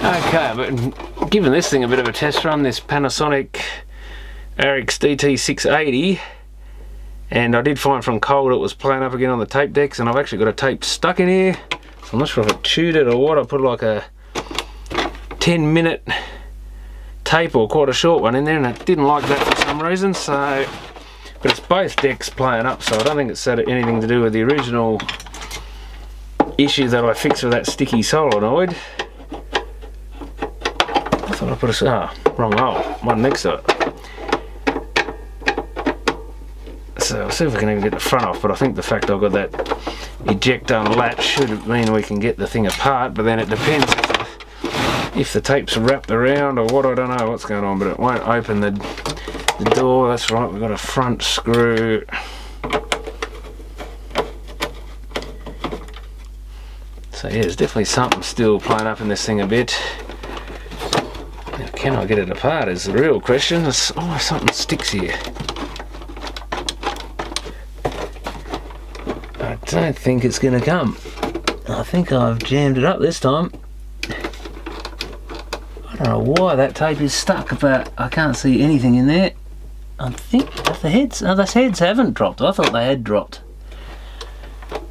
Okay, but giving this thing a bit of a test run, this Panasonic RT-680, and I did find from cold it was playing up again on the tape decks, and I've actually got a tape stuck in here, so I'm not sure if it chewed it or what. I put like a 10-minute tape or quite a short one in there, and it didn't like that for some reason. So, but it's both decks playing up, so I don't think it's had anything to do with the original issue that I fixed with that sticky solenoid. I thought I put a wrong hole, one next to it. So I'll see if we can even get the front off, but I think the fact I've got that ejector latch should mean we can get the thing apart, but then it depends if the tape's wrapped around or what. I don't know what's going on, but it won't open the door. That's right, we've got a front screw. So yeah, there's definitely something still playing up in this thing a bit. Now, can I get it apart is the real question. There's always something sticks here. I don't think it's going to come. I think I've jammed it up this time. I don't know why that tape is stuck, but I can't see anything in there. I think the heads, those heads haven't dropped. I thought they had dropped.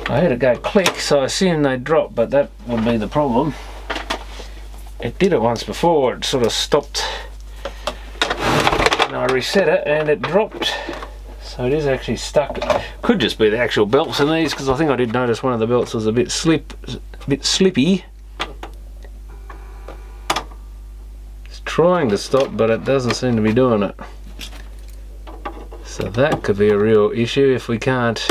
I heard it go click, so I assumed they dropped, but that would be the problem. It did it once before, it sort of stopped and I reset it and it dropped. So it is actually stuck. Could just be the actual belts in these, because I think I did notice one of the belts was a bit slippy. It's trying to stop, but it doesn't seem to be doing it. So that could be a real issue if we can't.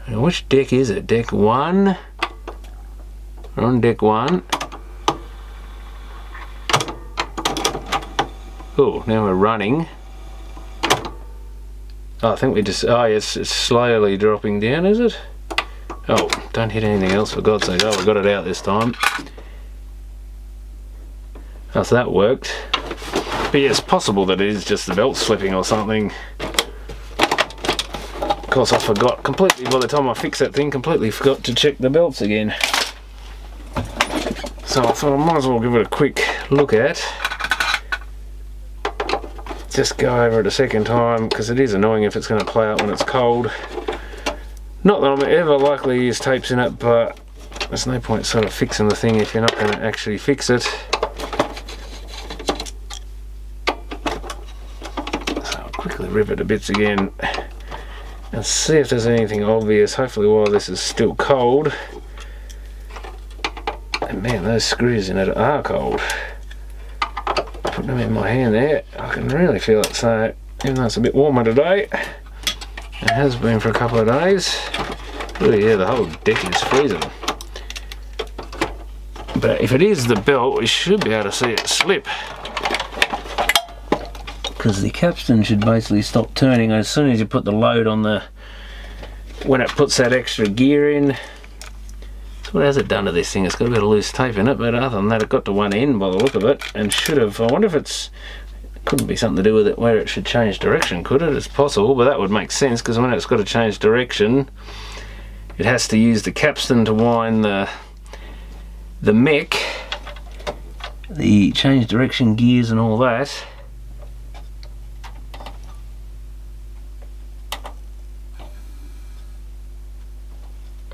Now, which deck is it? Deck 1? We're on deck 1. Oh, now we're running. Oh, I think we just, oh yes, it's slowly dropping down, is it? Oh, don't hit anything else for God's sake. Oh, we got it out this time. Oh, so that worked. But yeah, it's possible that it is just the belt slipping or something. Of course, I forgot completely, by the time I fixed that thing, completely forgot to check the belts again. So I thought I might as well give it a quick look at. Just go over it a second time, because it is annoying if it's going to play out when it's cold. Not that I'm ever likely to use tapes in it, but there's no point sort of fixing the thing if you're not going to actually fix it. So I'll quickly rip it to bits again and see if there's anything obvious, hopefully while this is still cold. And man, those screws in it are cold. Putting them in my hand there, I can really feel it. So even though it's a bit warmer today, it has been for a couple of days. Oh yeah, the whole deck is freezing. But if it is the belt, we should be able to see it slip, because the capstan should basically stop turning as soon as you put the load on the, when it puts that extra gear in. What has it done to this thing? It's got a bit of loose tape in it, but other than that, it got to one end by the look of it, and should have. I wonder if it couldn't be something to do with it where it should change direction, could it? It's possible, but that would make sense, because when it's got to change direction, it has to use the capstan to wind the mech, the change direction gears and all that.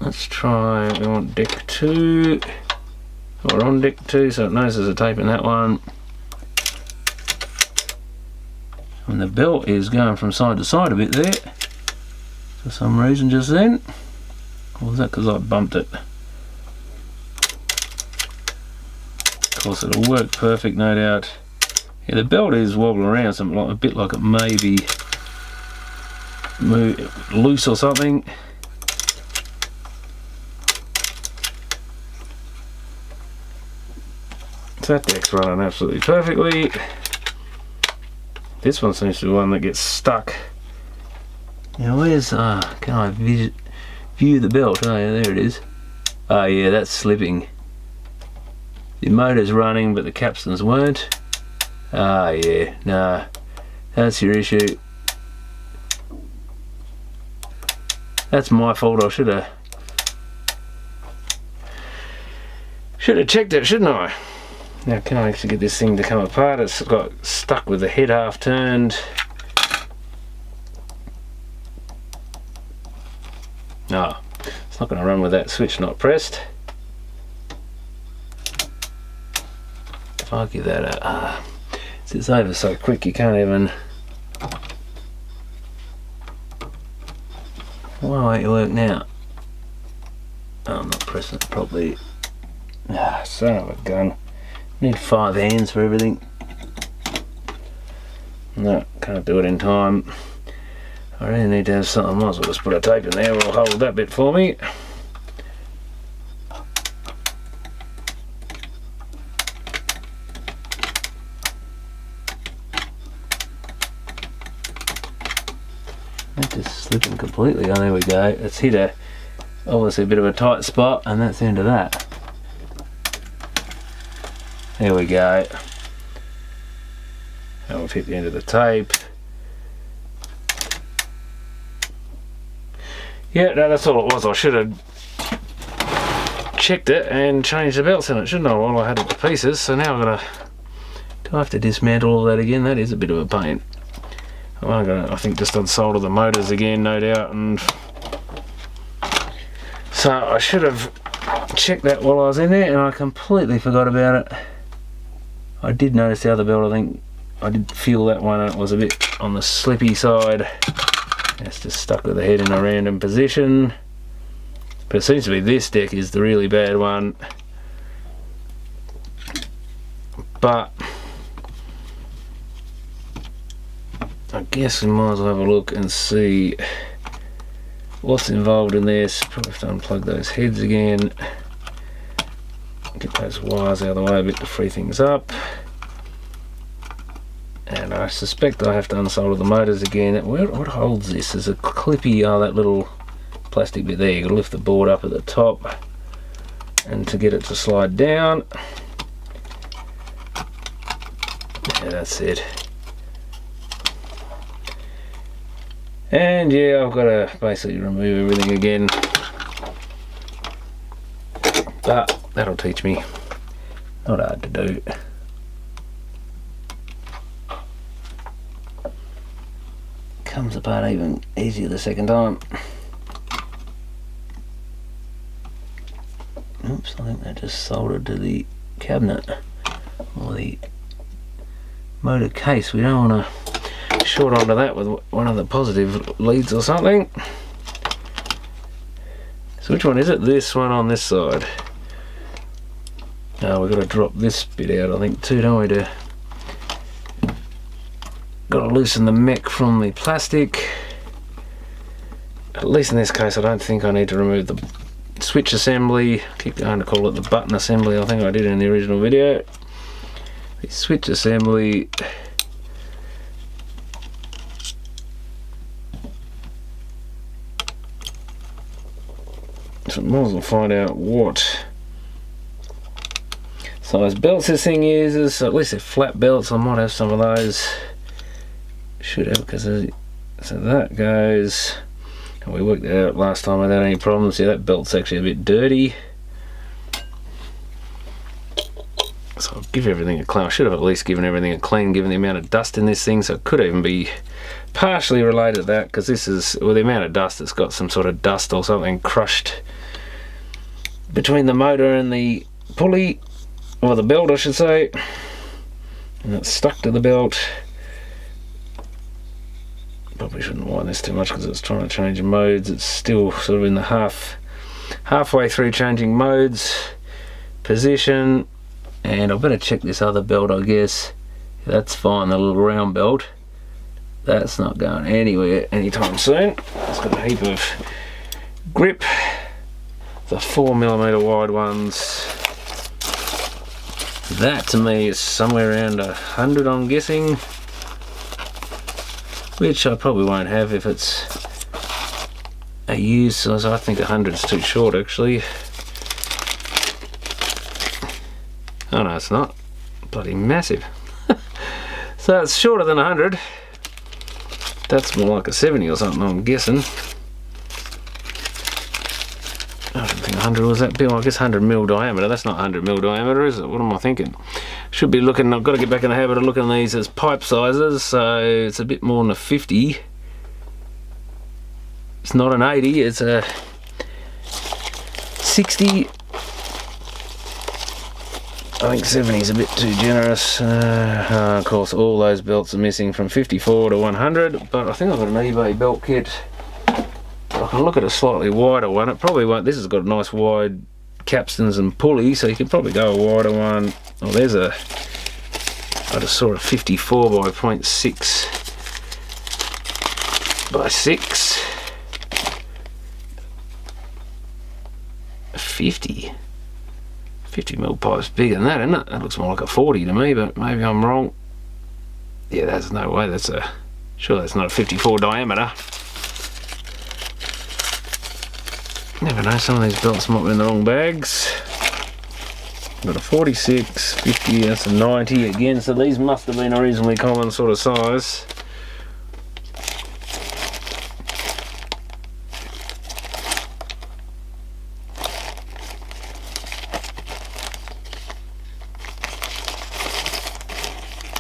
Let's try, we want deck 2, we're on deck 2, so it knows there's a tape in that one. And the belt is going from side to side a bit there, for some reason just then. Or was that because I bumped it? Of course it'll work perfect, no doubt. Yeah, the belt is wobbling around, something like, a bit like it may be loose or something. That deck's running absolutely perfectly. This one seems to be the one that gets stuck. Now where's, can I view the belt? Oh yeah, there it is. Oh yeah, that's slipping. The motor's running but the capstans weren't. Ah yeah, nah, that's your issue. That's my fault, I should have. Should have checked it, shouldn't I? Now can I actually get this thing to come apart? It's got stuck with the head half turned. No, it's not going to run with that switch not pressed. If I give that a... it's over so quick you can't even... Why won't it work now? Oh, I'm not pressing it properly. Ah, son of a gun. Need 5 hands for everything. No, can't do it in time. I really need to have something. Might as well just put a tape in there. Will hold that bit for me. That's just slipping completely. Oh, there we go. It's hit a obviously a bit of a tight spot, and that's the end of that. There we go. And we've hit the end of the tape. Yeah, no, that's all it was. I should have checked it and changed the belts in it, shouldn't I? While I had it to pieces. So now I'm gonna. Do I have to dismantle all that again? That is a bit of a pain. I'm gonna, I think, just unsolder the motors again, no doubt, and so I should have checked that while I was in there, and I completely forgot about it. I did notice the other belt. I think I did feel that one, and it was a bit on the slippy side. It's just stuck with the head in a random position. But it seems to be this deck is the really bad one. But I guess we might as well have a look and see what's involved in this. Probably have to unplug those heads again. Get those wires out of the way a bit to free things up. And I suspect I have to unsolder the motors again. What holds this? There's a clippy, that little plastic bit there. You've got to lift the board up at the top, and to get it to slide down. Yeah, that's it. And yeah, I've got to basically remove everything again. But that'll teach me. Not hard to do. Comes apart even easier the second time. Oops, I think that just soldered to the cabinet or the motor case. We don't want to short onto that with one of the positive leads or something. So which one is it? This one on this side. Now we've got to drop this bit out, I think, too, don't we? Got to loosen the mech from the plastic. At least in this case, I don't think I need to remove the switch assembly. I keep going to call it the button assembly. I think I did in the original video. The switch assembly. So I might as well find out what size belts this thing uses. So at least they're flat belts. I might have some of those. Should have, because so that goes, and we worked that out last time without any problems. Yeah, that belt's actually a bit dirty, so I'll give everything a clean. I should have at least given everything a clean given the amount of dust in this thing, so it could even be partially related to that, because this is, well, the amount of dust, it's got some sort of dust or something crushed between the motor and the pulley, or the belt I should say, and it's stuck to the belt. Probably shouldn't wind this too much because it's trying to change modes. It's still sort of in the halfway through changing modes, position, and I better check this other belt, I guess. That's fine, the little round belt. That's not going anywhere anytime soon. It's got a heap of grip. The 4mm wide ones. That to me is somewhere around 100, I'm guessing. Which I probably won't have if it's a used size. I think 100's too short actually. Oh no, it's not. Bloody massive. So it's shorter than 100. That's more like a 70 or something, I'm guessing. I don't think 100 was that big? I guess 100 mil diameter. That's not 100 mil diameter, is it? What am I thinking? Should be looking, I've got to get back in the habit of looking at these as pipe sizes, so it's a bit more than a 50. It's not an 80, it's a 60. I think 70 is a bit too generous. Of course, all those belts are missing from 54 to 100, but I think I've got an eBay belt kit. I can look at a slightly wider one. It probably won't. This has got nice wide capstans and pulleys, so you could probably go a wider one. Oh, there's a. I just saw a 54 by 0.6 by 6. 50 mil pipe's bigger than that, isn't it? That looks more like a 40 to me, but maybe I'm wrong. Yeah, there's no way. That's a. Sure, that's not a 54 diameter. Never know, some of these belts might be in the wrong bags. Got a 46, 50, that's a 90 again, so these must have been a reasonably common sort of size.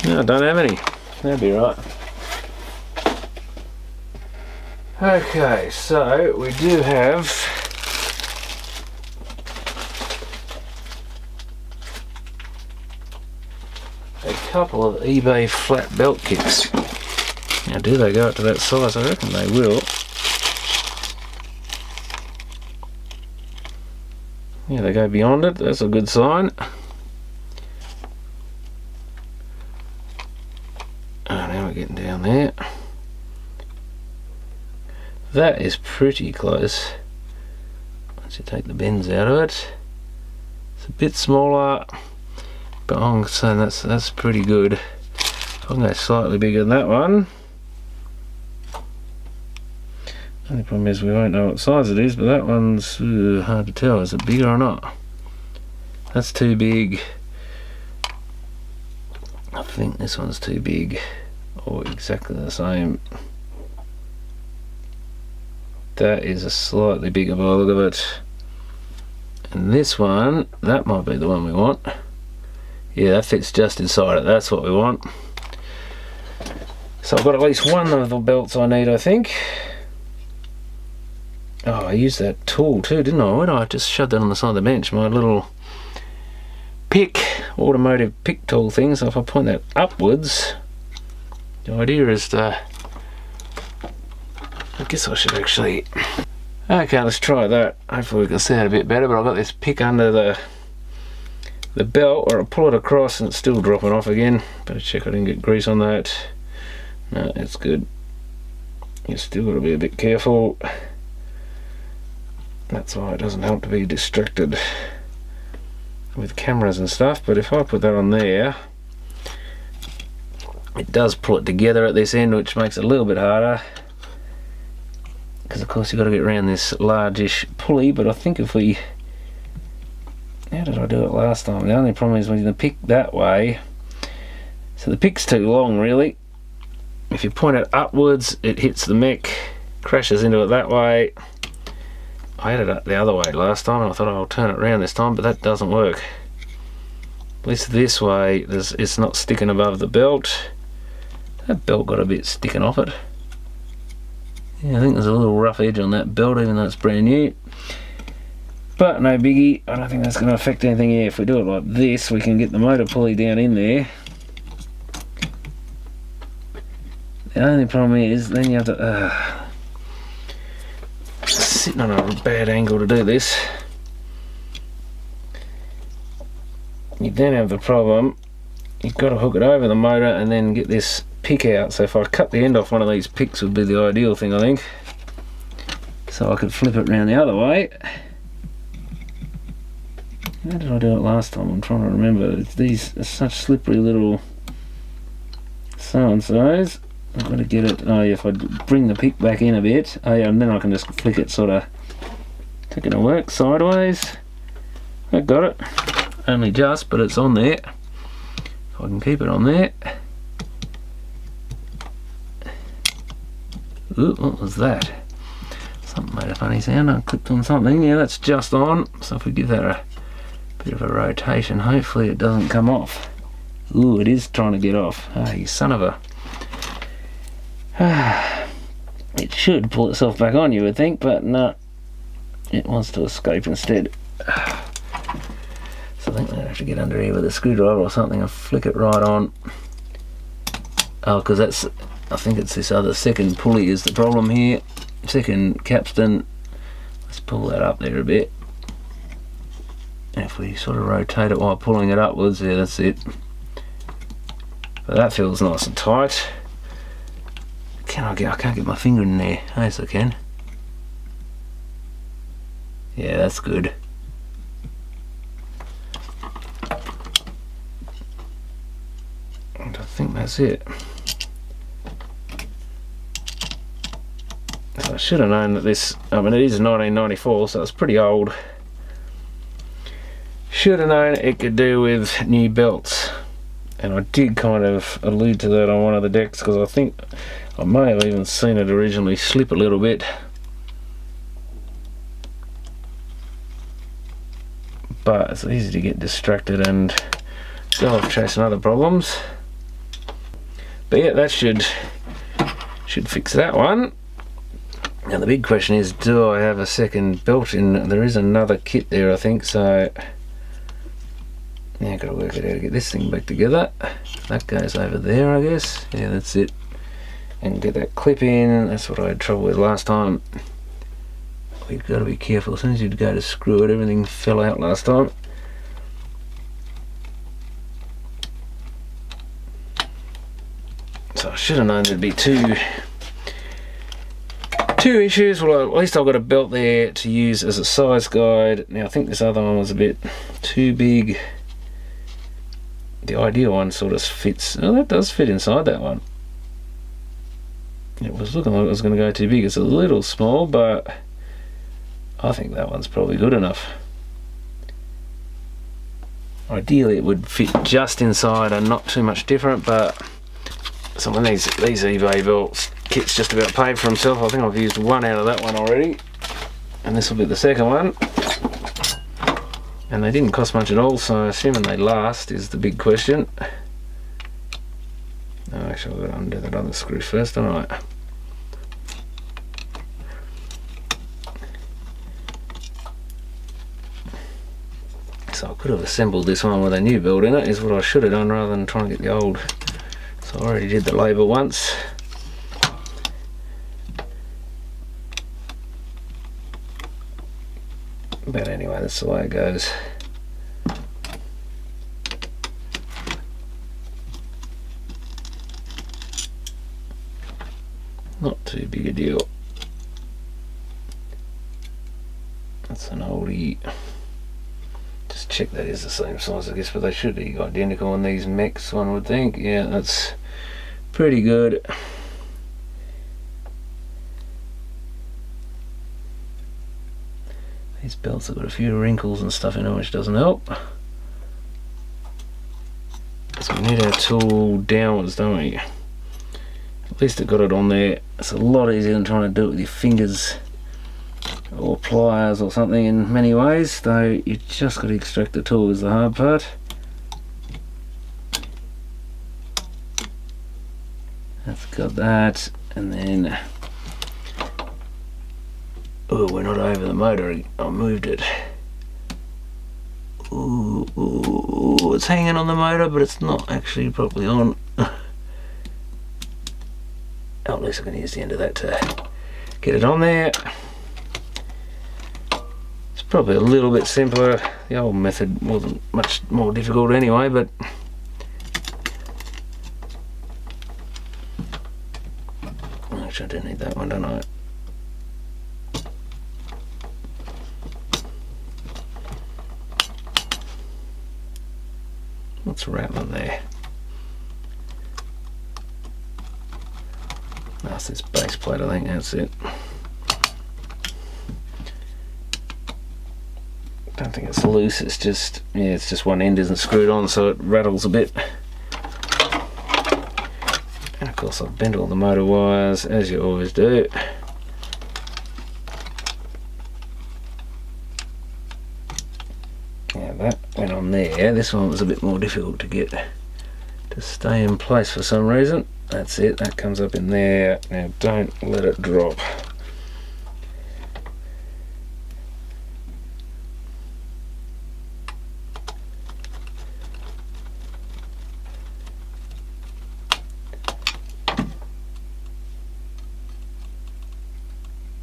No, I don't have any. That'd be right. Okay, so we do have a couple of eBay flat belt kits. Now, do they go up to that size? I reckon they will. Yeah, they go beyond it. That's a good sign. Oh, now we're getting down there. That is pretty close. Once you take the bends out of it, it's a bit smaller, but I'm saying that's pretty good. I'm going slightly bigger than that one. Only problem is we won't know what size it is, but that one's hard to tell. Is it bigger or not? That's too big. I think this one's too big, or exactly the same. That is a slightly bigger by the look of it. And this one, that might be the one we want. Yeah, that fits just inside it. That's what we want. So I've got at least one of the belts I need, I think. Oh, I used that tool too, didn't I? When I just shoved that on the side of the bench, my little pick, automotive pick tool thing. So if I point that upwards, the idea is to, I guess I should actually. Okay, let's try that. Hopefully we can see it a bit better, but I've got this pick under the belt, or I pull it across and it's still dropping off again. Better check I didn't get grease on that. No, it's good. You still got to be a bit careful. That's why it doesn't help to be distracted with cameras and stuff, but if I put that on there, it does pull it together at this end, which makes it a little bit harder, because of course you've got to get around this largish pulley. But I think if we, how did I do it last time? The only problem is when you pick that way, so the pick's too long really. If you point it upwards, it hits the mech, crashes into it that way. I had it up the other way last time, and I thought I'll turn it around this time, but that doesn't work. At least this way, it's not sticking above the belt. That belt got a bit sticking off it. Yeah, I think there's a little rough edge on that belt, even though it's brand new. But no biggie, I don't think that's going to affect anything here. If we do it like this, we can get the motor pulley down in there. The only problem is, then you have to... sitting on a bad angle to do this. You then have the problem, you've got to hook it over the motor and then get this pick out. So if I cut the end off one of these picks would be the ideal thing, I think. So I could flip it around the other way. How did I do it last time? I'm trying to remember. These are such slippery little so-and-sos. I've got to get it. Oh yeah, if I bring the pick back in a bit, oh yeah, and then I can just flick it sort of. It's not going to work sideways. I got it. Only just, but it's on there. If I can keep it on there. Ooh, what was that? Something made made a funny sound. I clicked on something. Yeah, that's just on. So if we give that a bit of a rotation, hopefully it doesn't come off. Ooh, it is trying to get off. Ah, you son of a... It should pull itself back on, you would think, but no. It wants to escape instead. So I think I'm going to have to get under here with a screwdriver or something and flick it right on. Oh, because that's... I think it's this other second pulley is the problem here. Second capstan. Let's pull that up there a bit. And if we sort of rotate it while pulling it upwards, yeah, that's it. But that feels nice and tight. I can't get my finger in there. Yes, I can. Yeah, that's good. And I think that's it. So I should have known that this, I mean, it is 1994, so it's pretty old. Should have known it could do with new belts. And I did kind of allude to that on one of the decks, because I think I may have even seen it originally slip a little bit. But it's easy to get distracted and go off chasing other problems. But yeah, that should fix that one. Now the big question is, do I have a second belt in? There is another kit there, I think, so yeah, I've got to work it out to get this thing back together. That goes over there, I guess. Yeah, that's it. And get that clip in. That's what I had trouble with last time. We've got to be careful. As soon as you'd go to screw it, everything fell out last time. So I should have known there'd be two issues. Well, at least I've got a belt there to use as a size guide. Now I think this other one was a bit too big. The ideal one sort of fits. Oh, that does fit inside that one. It was looking like it was going to go too big. It's a little small, but I think that one's probably good enough. Ideally it would fit just inside and not too much different, but some of these eBay belts kit's just about paid for himself. I think I've used one out of that one already, and this will be the second one. And they didn't cost much at all, so assuming they last is the big question. Oh, actually I've got to undo that other screw first, don't I? So I could have assembled this one with a new belt in it, is what I should have done, rather than trying to get the old. So I already did the label once. But anyway, that's the way it goes. Not too big a deal. That's an oldie. Just check that is the same size, I guess, but they should be identical on these mechs, one would think. Yeah, that's pretty good. These belts have got a few wrinkles and stuff in them, which doesn't help. So we need our tool downwards, don't we? At least it got it on there. It's a lot easier than trying to do it with your fingers or pliers or something in many ways, though you just got to extract the tool is the hard part. That's got that, and then oh, we're not over the motor. I moved it. Ooh, ooh, ooh, it's hanging on the motor, but it's not actually properly on. Oh, at least I can use the end of that to get it on there. It's probably a little bit simpler. The old method wasn't much more difficult anyway, but actually I do need that one, don't I? What's rattling there? That's this base plate, I think that's it. Don't think it's loose, it's just, yeah, it's just one end isn't screwed on, so it rattles a bit. And of course I've bent all the motor wires, as you always do. that went on there. This one was a bit more difficult to get to stay in place for some reason. That's it, that comes up in there. Now don't let it drop.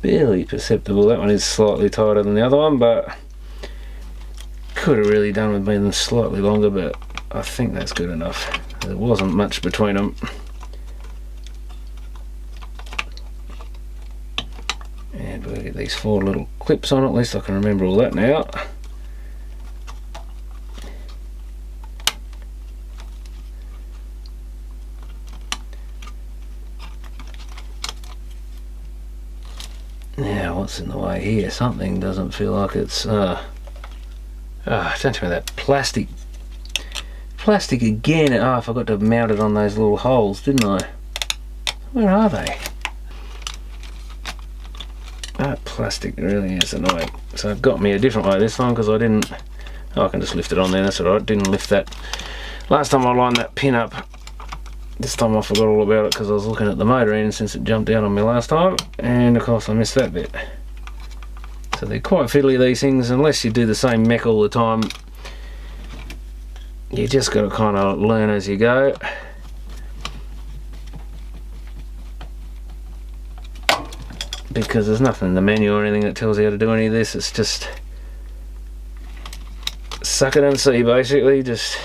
Barely perceptible. That one is slightly tighter than the other one, but could have really done with being slightly longer, but I think that's good enough. There wasn't much between them. And we'll get these 4 little clips on, at least I can remember all that now. Now, what's in the way here? Something doesn't feel like it's don't tell me that plastic again. Oh, I forgot to mount it on those little holes, didn't I? Where are they? That plastic really is annoying. So it got me a different way this time because I didn't. Oh, I can just lift it on there, that's alright. Didn't lift that last time I lined that pin up. This time I forgot all about it because I was looking at the motor end since it jumped out on me last time, and of course I missed that bit. So they're quite fiddly, these things, unless you do the same mech all the time. You just got to kind of learn as you go. Because there's nothing in the menu or anything that tells you how to do any of this. It's just suck it and see, basically. Just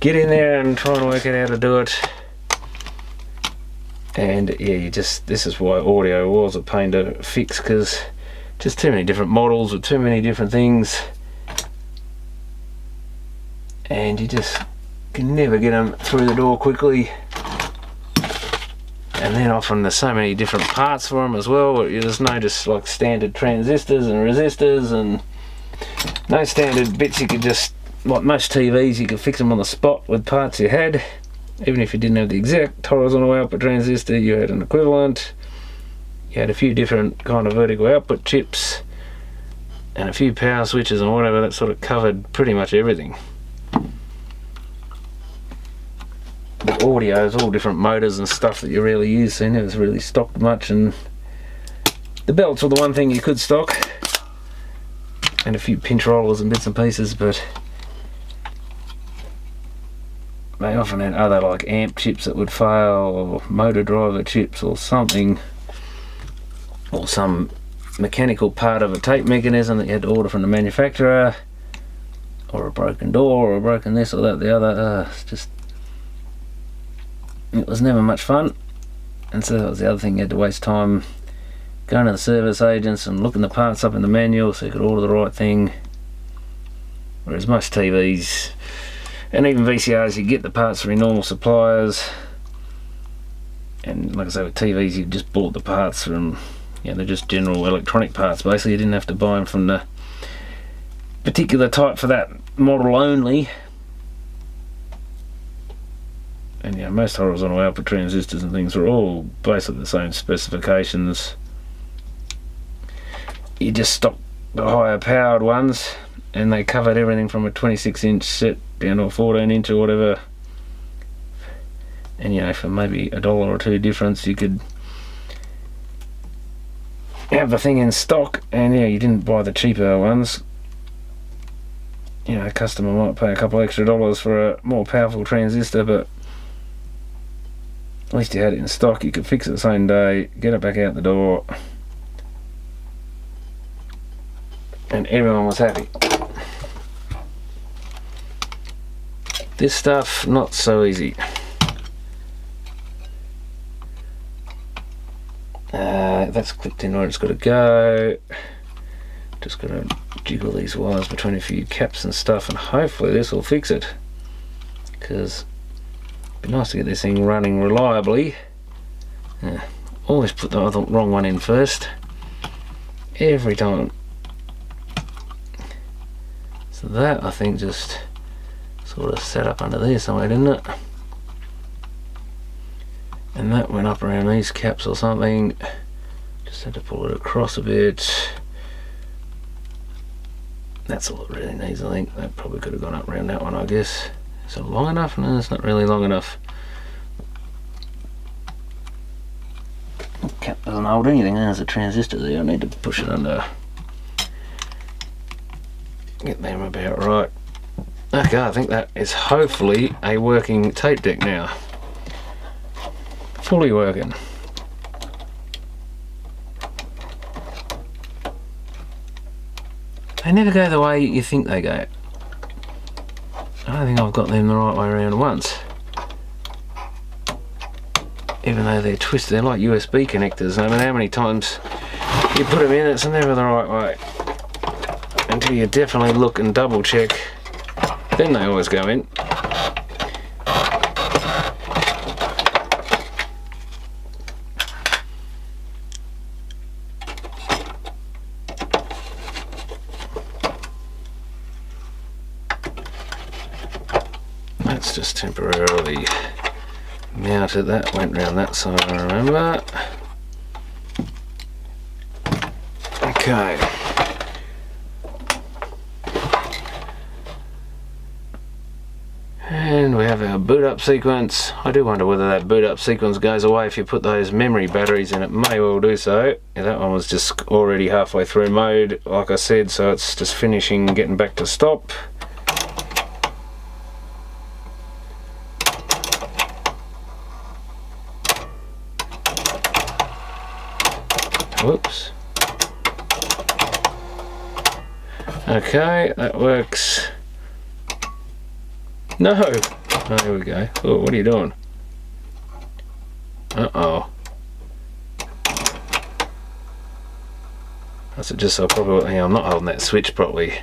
get in there and try and work out how to do it. And yeah, this is why audio was a pain to fix, because just too many different models with too many different things, and you just can never get them through the door quickly. And then often there's so many different parts for them as well. There's no just like standard transistors and resistors, and no standard bits. You could just, like most TVs, you could fix them on the spot with parts you had. Even if you didn't have the exact horizontal output transistor, you had an equivalent. You had a few different kind of vertical output chips and a few power switches and whatever. That sort of covered pretty much everything. The audio is all different motors and stuff that you rarely use, so you never really stocked much, and the belts were the one thing you could stock, and a few pinch rollers and bits and pieces, but they often had other like amp chips that would fail, or motor driver chips or something, or some mechanical part of a tape mechanism that you had to order from the manufacturer, or a broken door, or a broken this or that the other. It was never much fun, and so that was the other thing. You had to waste time going to the service agents and looking the parts up in the manual so you could order the right thing, whereas most TVs and even VCRs, you get the parts from your normal suppliers. And like I say, with TVs, you just bought the parts from, they're just general electronic parts basically. You didn't have to buy them from the particular type for that model only. And most horizontal output transistors and things are all basically the same specifications. You just stock the higher powered ones, and they covered everything from a 26-inch set down to a 14-inch or whatever. And for maybe $1 or $2 difference, you could have the thing in stock, and you didn't buy the cheaper ones. A customer might pay a couple extra dollars for a more powerful transistor, but at least you had it in stock. You could fix it the same day, get it back out the door, and everyone was happy. This stuff, not so easy. That's clipped in where it's got to go. Just got to jiggle these wires between a few caps and stuff, and hopefully this will fix it, because it'd be nice to get this thing running reliably. Always put the wrong one in first, every time. So that, I think, just sort of set up under there somewhere, didn't it? And that went up around these caps or something. Just had to pull it across a bit. That's all it really needs, I think. That probably could have gone up around that one, I guess. Is it long enough? No, it's not really long enough. The cap doesn't hold anything. There's a transistor there. I need to push it under. Get them about right. Okay, I think that is hopefully a working tape deck now. Fully working. They never go the way you think they go. I don't think I've got them the right way around once. Even though they're twisted, they're like USB connectors. No matter how many times you put them in, it's never the right way. Until you definitely look and double check, then they always go in. That's just temporarily mounted. That went round that side, I remember. Okay. And we have our boot up sequence. I do wonder whether that boot up sequence goes away if you put those memory batteries in. It may well do so. Yeah, that one was just already halfway through mode, like I said, so it's just finishing, getting back to stop. Whoops. Okay, that works. No! Oh, here we go. Oh, what are you doing? Uh-oh. That's just so probably. Hang on, I'm not holding that switch properly.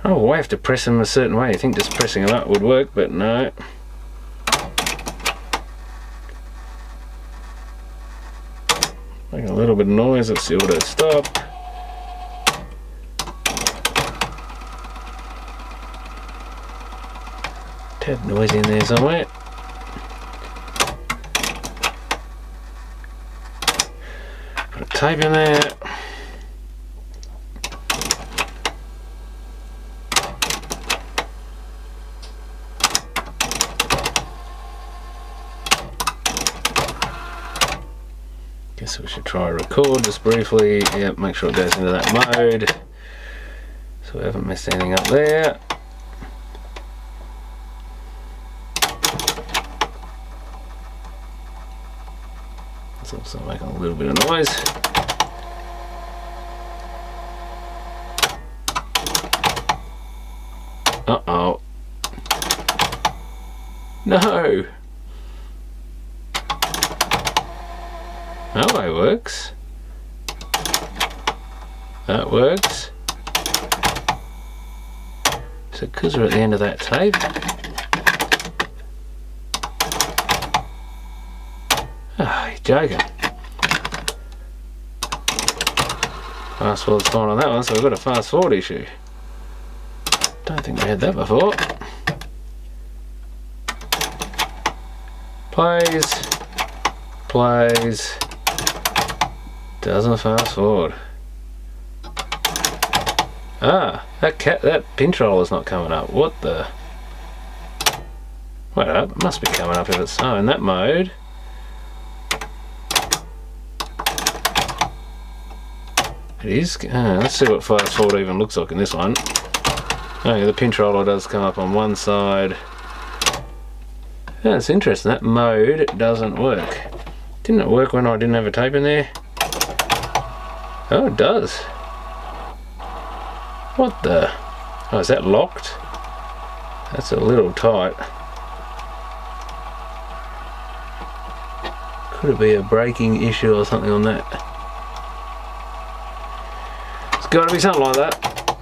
Oh, I have to press them a certain way. I think just pressing them up would work, but no. Making a little bit of noise. Let's see what it stop. Tad noisy in there somewhere. Put a tape in there. Guess we should try record just briefly. Yep, make sure it goes into that mode. So we haven't messed anything up there. It's also making a little bit of noise. Uh-oh. No! Oh, it works. That works. So because we're at the end of that tape, you're joking. Fast forward's fine on that one, so we've got a fast forward issue. Don't think we had that before. Plays. Doesn't fast forward. Ah, that pin controller's not coming up. What the? Wait up, it must be coming up if it's so in that mode. It is. Let's see what fast forward even looks like in this one. Oh yeah, the pin controller does come up on one side. Yeah, it's interesting. That mode doesn't work. Didn't it work when I didn't have a tape in there? Oh, it does. What the? Oh, is that locked? That's a little tight. Could it be a braking issue or something on that? It's got to be something like that.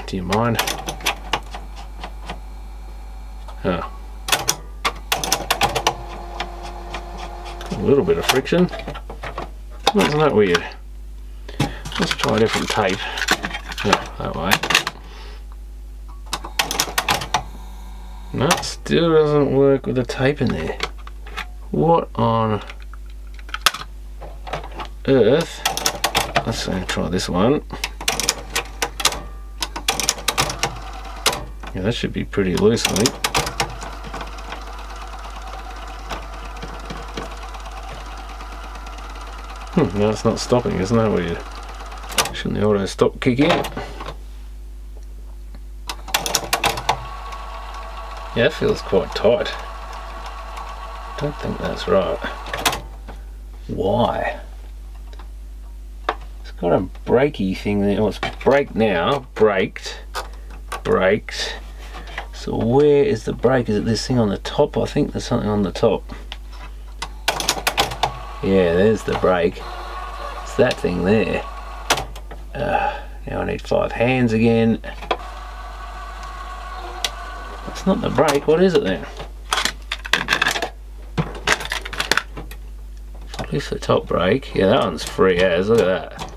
Do you mind? Oh. A little bit of friction. Isn't that weird? Let's try a different tape. Yeah, that way. No, it still doesn't work with the tape in there. What on earth? Let's try this one. Yeah, that should be pretty loose, I think. No, it's not stopping, isn't that weird? Shouldn't the auto stop kick in? Yeah, that feels quite tight. Don't think that's right. Why? It's got a brakey thing there. Oh, it's brake now. Braked. Braked. So where is the brake? Is it this thing on the top? I think there's something on the top. Yeah, there's the brake. It's that thing there. Now I need 5 hands again. It's not the brake. What is it then? Lift the top brake. Yeah, that one's free as. Look at that.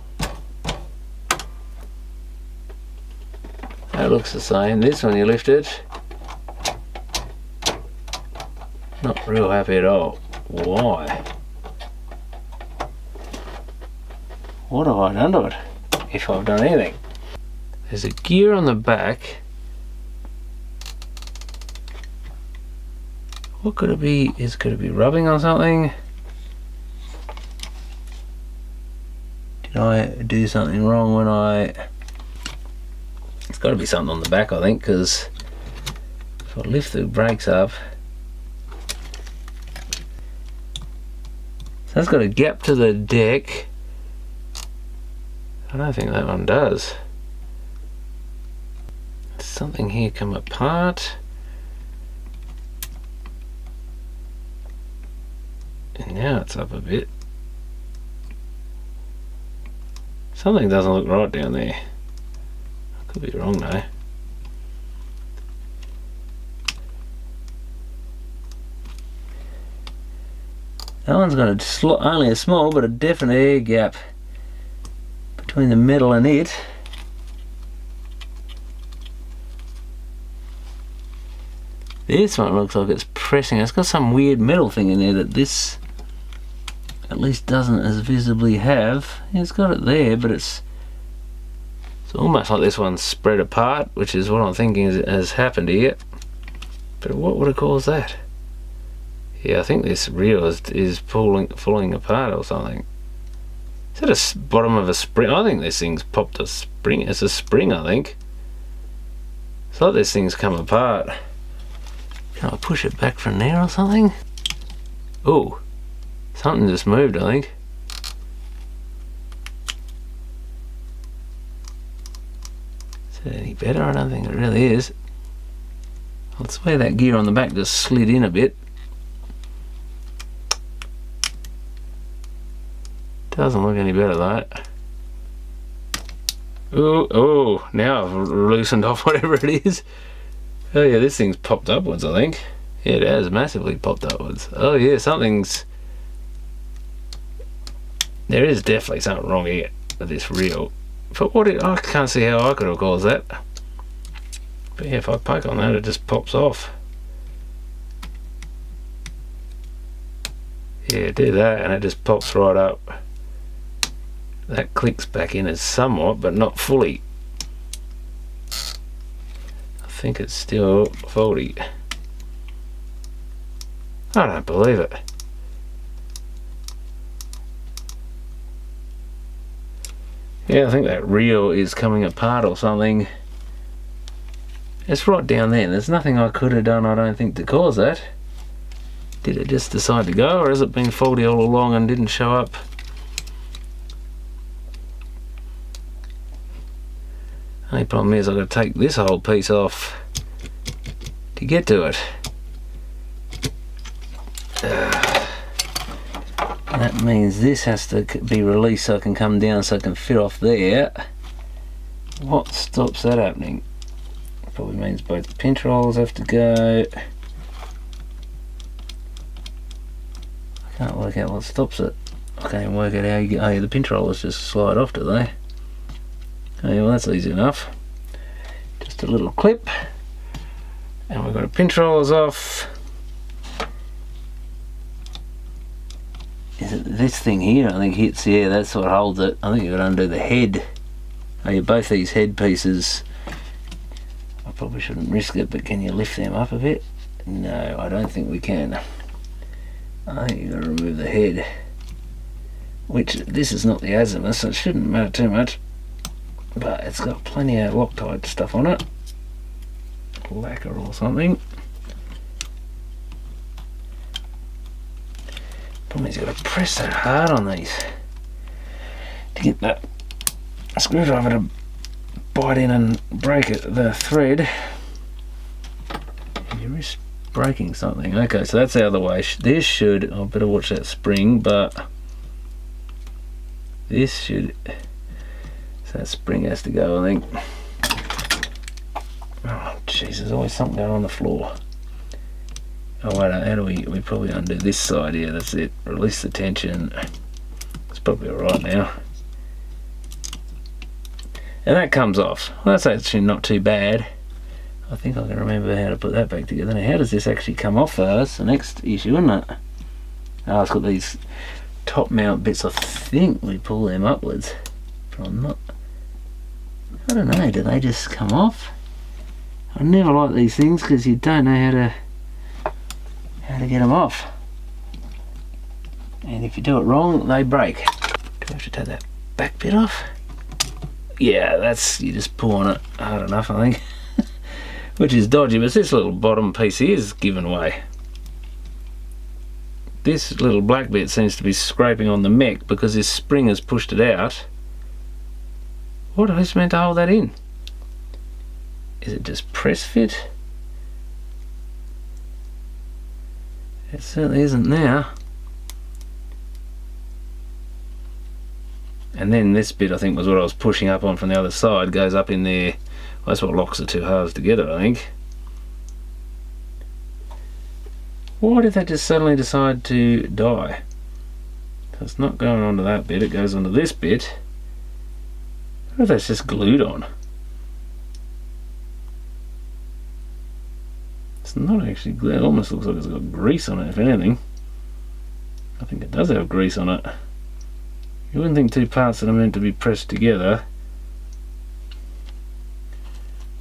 That looks the same. This one you lift it. Not real happy at all. Why? What have I done to it? If I've done anything. There's a gear on the back. What could it be? Could it be rubbing on something? Did I do something wrong when it's got to be something on the back, I think, because if I lift the brakes up, so that's got a gap to the deck. I don't think that one does. Something here come apart. And now it's up a bit. Something doesn't look right down there. I could be wrong though. That one's got only a small but a definite air gap between the metal and it. This one looks like it's pressing. It's got some weird metal thing in there that this at least doesn't as visibly have. It's got it there, but it's almost like this one's spread apart, which is what I'm thinking has happened here. But what would it cause that? Yeah, I think this reel is falling apart or something. Is that a bottom of a spring? I think this thing's popped a spring. It's a spring, I think. It's like this thing's come apart. Can I push it back from there or something? Oh, something just moved, I think. Is that any better? I don't think it really is. I swear that gear on the back just slid in a bit. Doesn't look any better though. Oh, now I've loosened off whatever it is. Oh yeah, this thing's popped upwards, I think. Yeah, it has massively popped upwards. Oh yeah, there is definitely something wrong here with this reel. But I can't see how I could have caused that. But yeah, if I poke on that, it just pops off. Yeah, do that and it just pops right up. That clicks back in as somewhat, but not fully. I think it's still faulty. I don't believe it. Yeah, I think that reel is coming apart or something. It's right down there. There's nothing I could have done, I don't think, to cause that. Did it just decide to go, or has it been faulty all along and didn't show up? Only problem is I've got to take this whole piece off to get to it. That means this has to be released so it can come down so it can fit off there. What stops that happening? Probably means both the pinch rolls have to go. I can't work out what stops it. I can't even work out how you get. Oh yeah, the pinch rollers just slide off, do they? Oh yeah, well that's easy enough. Just a little clip. And we've got our pinch rollers off. Is it this thing here? I think hits, yeah, that's what holds it. I think you've got to undo the head. Oh yeah, both these head pieces are probably shouldn't risk it, but can you lift them up a bit? No, I don't think we can. I think you've got to remove the head, which this is not the azimuth, so it shouldn't matter too much, but it's got plenty of Loctite stuff on it, lacquer or something. Problem is you've got to press so hard on these to get that screwdriver to bite in and break the thread. You risk breaking something. Okay, so that's out of the way. This should, I better watch that spring, but this should, so that spring has to go, I think. Oh jeez, there's always something going on the floor. Oh wait, how do we probably undo this side here, that's it. Release the tension. It's probably alright now. And that comes off. Well, that's actually not too bad. I think I can remember how to put that back together. Now, how does this actually come off though? That's the next issue, isn't it? Oh, it's got these top mount bits. I think we pull them upwards. But I'm not... I don't know, do they just come off? I never like these things because you don't know how to get them off. And if you do it wrong, they break. Do I have to take that back bit off? Yeah, that's, you just pull on it hard enough, I think. Which is dodgy, but this little bottom piece here is given way. This little black bit seems to be scraping on the mech because this spring has pushed it out. What are they meant to hold that in? Is it just press fit? It certainly isn't now. And then this bit, I think, was what I was pushing up on from the other side, goes up in there. Well, that's what locks the two halves together, I think. Why did that just suddenly decide to die? So it's not going onto that bit, it goes onto this bit. I wonder if that's just glued on. It's not actually glued, it almost looks like it's got grease on it, if anything. I think it does have grease on it. You wouldn't think two parts that are meant to be pressed together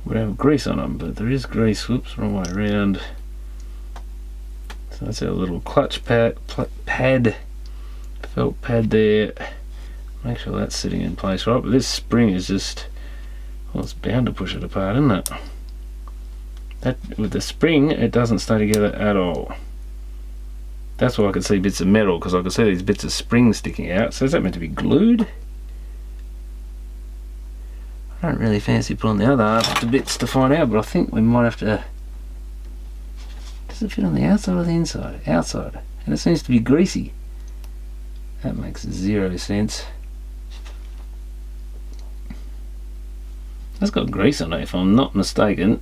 would have grease on them, but there is grease. Whoops, wrong way around. So that's our little clutch pad, felt pad there. Make sure that's sitting in place right, but this spring is just, well, it's bound to push it apart, isn't it? That, with the spring, it doesn't stay together at all. That's why I could see bits of metal, because I could see these bits of spring sticking out. So is that meant to be glued? I don't really fancy pulling the other half to bits to find out, but I think we might have to... Does it fit on the outside or the inside? Outside. And it seems to be greasy. That makes zero sense. That's got grease on it, if I'm not mistaken.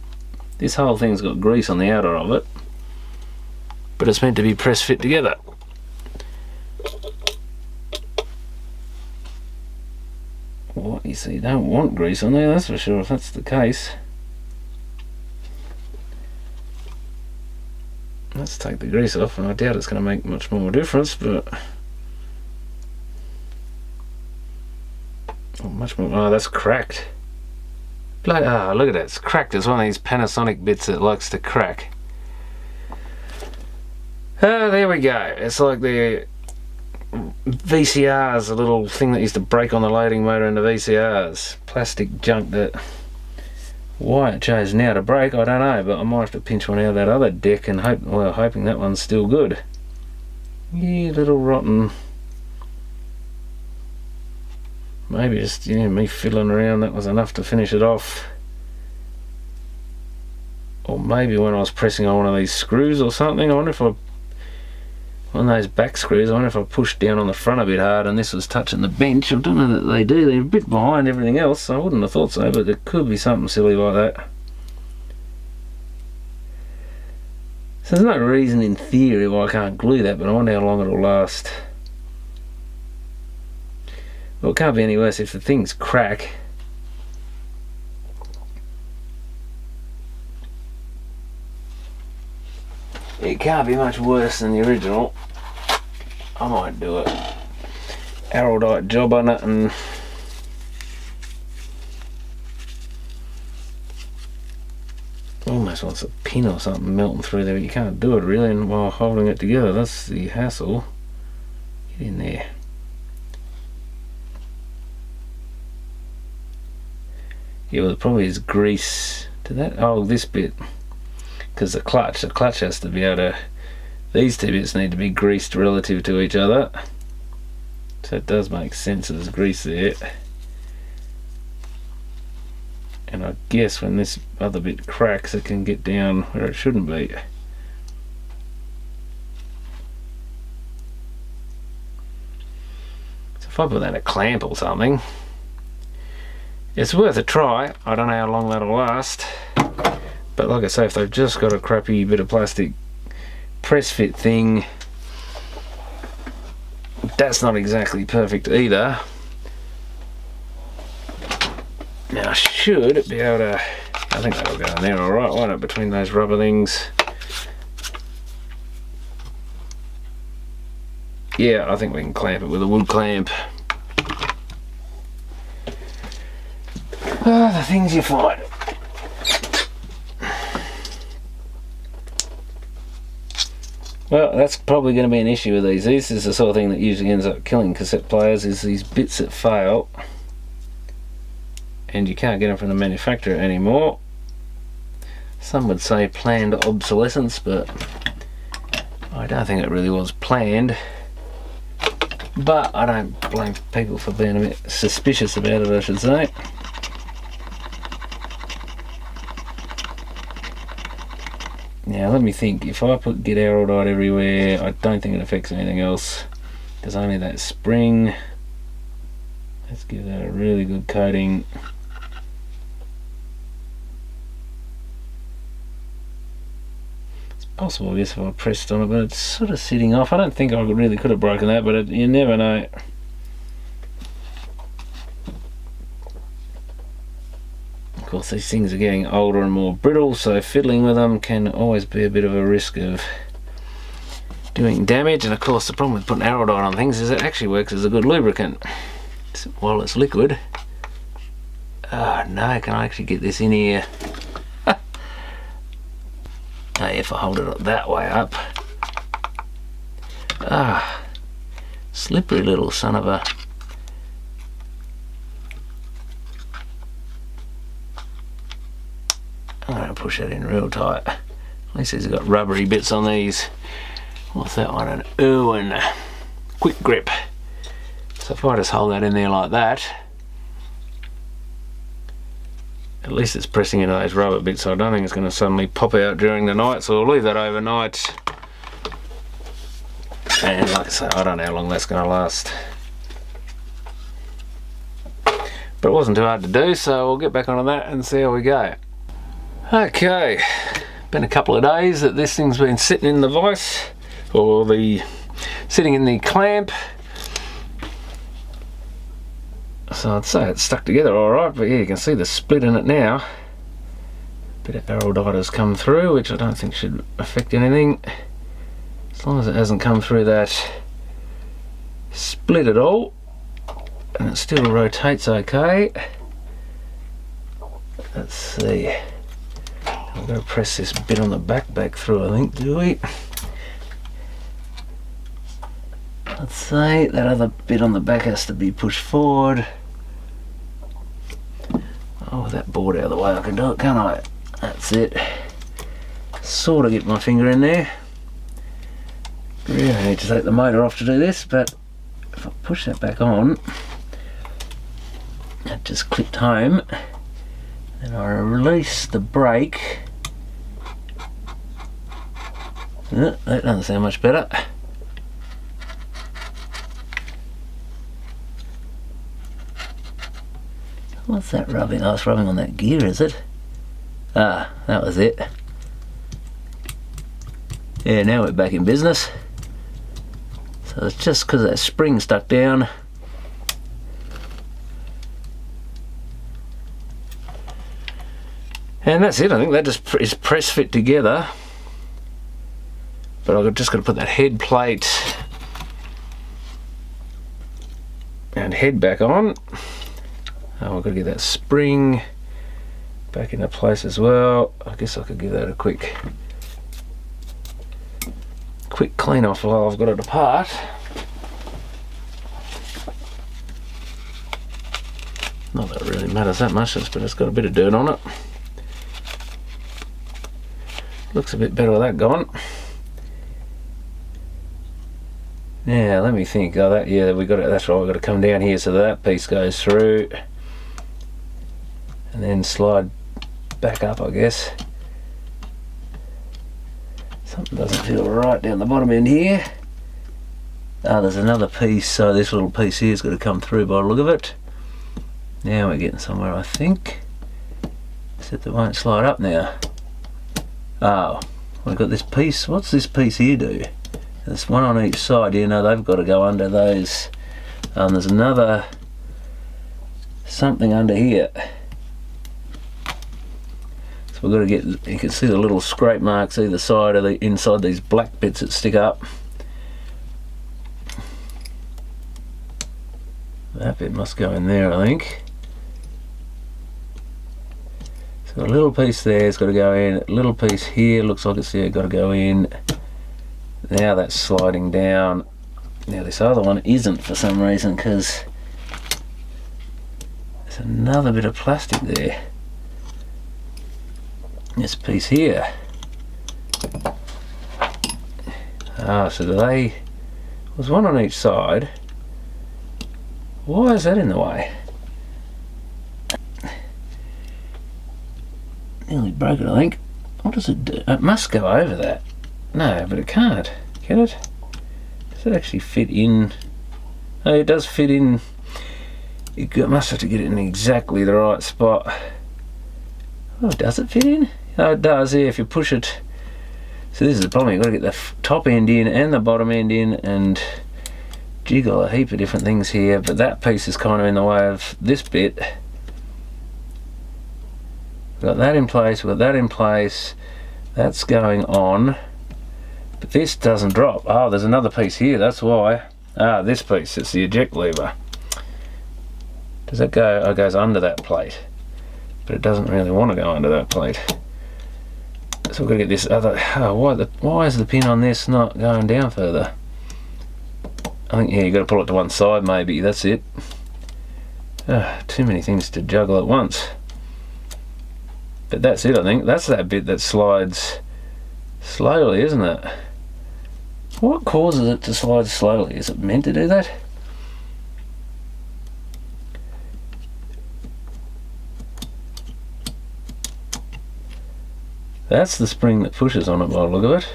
This whole thing's got grease on the outer of it. But it's meant to be press fit together. What, you see, you don't want grease on there, that's for sure, if that's the case. Let's take the grease off, and I doubt it's going to make much more difference, but... Oh, much more. Oh, that's cracked. Bloody, ah, look at that, it's cracked. It's one of these Panasonic bits that likes to crack. There we go. It's like the VCRs, a little thing that used to break on the loading motor in the VCRs. Plastic junk that... Why it chose now to break, I don't know, but I might have to pinch one out of that other deck and hope, well, hoping that one's still good. Yeah, little rotten. Maybe just, you know, me fiddling around, that was enough to finish it off. Or maybe when I was pressing on one of these screws or something, I wonder if I... On those back screws, I wonder if I pushed down on the front a bit hard and this was touching the bench. I don't know that they do, they're a bit behind everything else, so I wouldn't have thought so, but there could be something silly like that. So there's no reason in theory why I can't glue that, but I wonder how long it'll last. Well, it can't be any worse if the things crack. It can't be much worse than the original. I might do a erudite job on it and almost wants a pin or something melting through there, but you can't do it really and while holding it together. That's the hassle. Get in there. Yeah, well, it probably is grease to that. Oh, this bit, because the clutch has to be able to, these two bits need to be greased relative to each other. So it does make sense that there's grease there. And I guess when this other bit cracks, it can get down where it shouldn't be. So if I put that in a clamp or something, it's worth a try. I don't know how long that'll last, but like I say, if they've just got a crappy bit of plastic press fit thing, that's not exactly perfect either. Now I should be able to, I think that'll go in there alright, won't it, between those rubber things. Yeah, I think we can clamp it with a wood clamp. Oh, the things you find. Well, that's probably going to be an issue with these. This is the sort of thing that usually ends up killing cassette players, is these bits that fail and you can't get them from the manufacturer anymore. Some would say planned obsolescence, but I don't think it really was planned. But I don't blame people for being a bit suspicious about it, I should say. Now let me think, if I put get araldite everywhere, I don't think it affects anything else. There's only that spring. Let's give that a really good coating. It's possible, I guess, if I pressed on it, but it's sort of sitting off. I don't think I really could have broken that, but you never know. Of course, these things are getting older and more brittle, so fiddling with them can always be a bit of a risk of doing damage. And of course, the problem with putting araldite on things is it actually works as a good lubricant while it's liquid. Oh no, can I actually get this in here? Oh, if I hold it that way up. Ah, slippery little son of a... I'm going to push that in real tight. At least it's got rubbery bits on these. What's that one? An Irwin quick grip. So if I just hold that in there like that, at least it's pressing into those rubber bits, so I don't think it's going to suddenly pop out during the night. So I'll leave that overnight. And like I say, I don't know how long that's going to last. But it wasn't too hard to do, so we'll get back onto that and see how we go. Okay, been a couple of days that this thing's been sitting in the vise, or sitting in the clamp. So I'd say it's stuck together alright, but yeah, you can see the split in it now. Bit of araldite has come through, which I don't think should affect anything. As long as it hasn't come through that split at all, and it still rotates okay. Let's see. We're going to press this bit on the back through, I think, do we? Let's say that other bit on the back has to be pushed forward. Oh, with that board out of the way I can do it, can't I? That's it. Sort of get my finger in there. Really need to take the motor off to do this, but if I push that back on, that just clicked home. Then I release the brake. That doesn't sound much better. What's that rubbing? Oh, it's rubbing on that gear, is it? Ah, that was it. Yeah, now we're back in business. So it's just because that spring stuck down. And that's it. I think that just is press fit together. But I've just got to put that head plate and head back on. Oh, I've got to get that spring back into place as well. I guess I could give that a quick clean off while I've got it apart. Not that it really matters that much, but it's got a bit of dirt on it. Looks a bit better with that gone. Now let me think. Oh, that, yeah, we got it. That's right. We've got to come down here so that piece goes through, and then slide back up, I guess. Something doesn't feel right down the bottom end here. Oh, there's another piece. So this little piece here's got to come through by the look of it. Now we're getting somewhere, I think. Except it won't slide up now. Oh, we've got this piece. What's this piece here do? There's one on each side. You know, they've got to go under those. There's another something under here. So we've got to get, you can see the little scrape marks either side of the inside these black bits that stick up. That bit must go in there, I think. So a little piece there's got to go in. A little piece here looks like it's got to go in. Now that's sliding down. Now this other one isn't for some reason, because there's another bit of plastic there. This piece here. Ah, so there's one on each side. Why is that in the way? Nearly broke it, I think. What does it do? It must go over that. No, but it can't. Can it? Does it actually fit in? Oh, it does fit in. You must have to get it in exactly the right spot. Oh, does it fit in? Oh, it does, yeah, if you push it. So this is the problem. You've got to get the top end in and the bottom end in and jiggle a heap of different things here, but that piece is kind of in the way of this bit. We've got that in place, we've got that in place. That's going on. But this doesn't drop. Oh, there's another piece here, that's why. Ah, this piece, it's the eject lever. Does that go? Oh, it goes under that plate. But it doesn't really want to go under that plate. So we've got to get this other... Oh, why is the pin on this not going down further? I think, yeah, you've got to pull it to one side maybe, that's it. Too many things to juggle at once. But that's it, I think. That's that bit that slides slowly, isn't it? What causes it to slide slowly? Is it meant to do that? That's the spring that pushes on it by the look of it.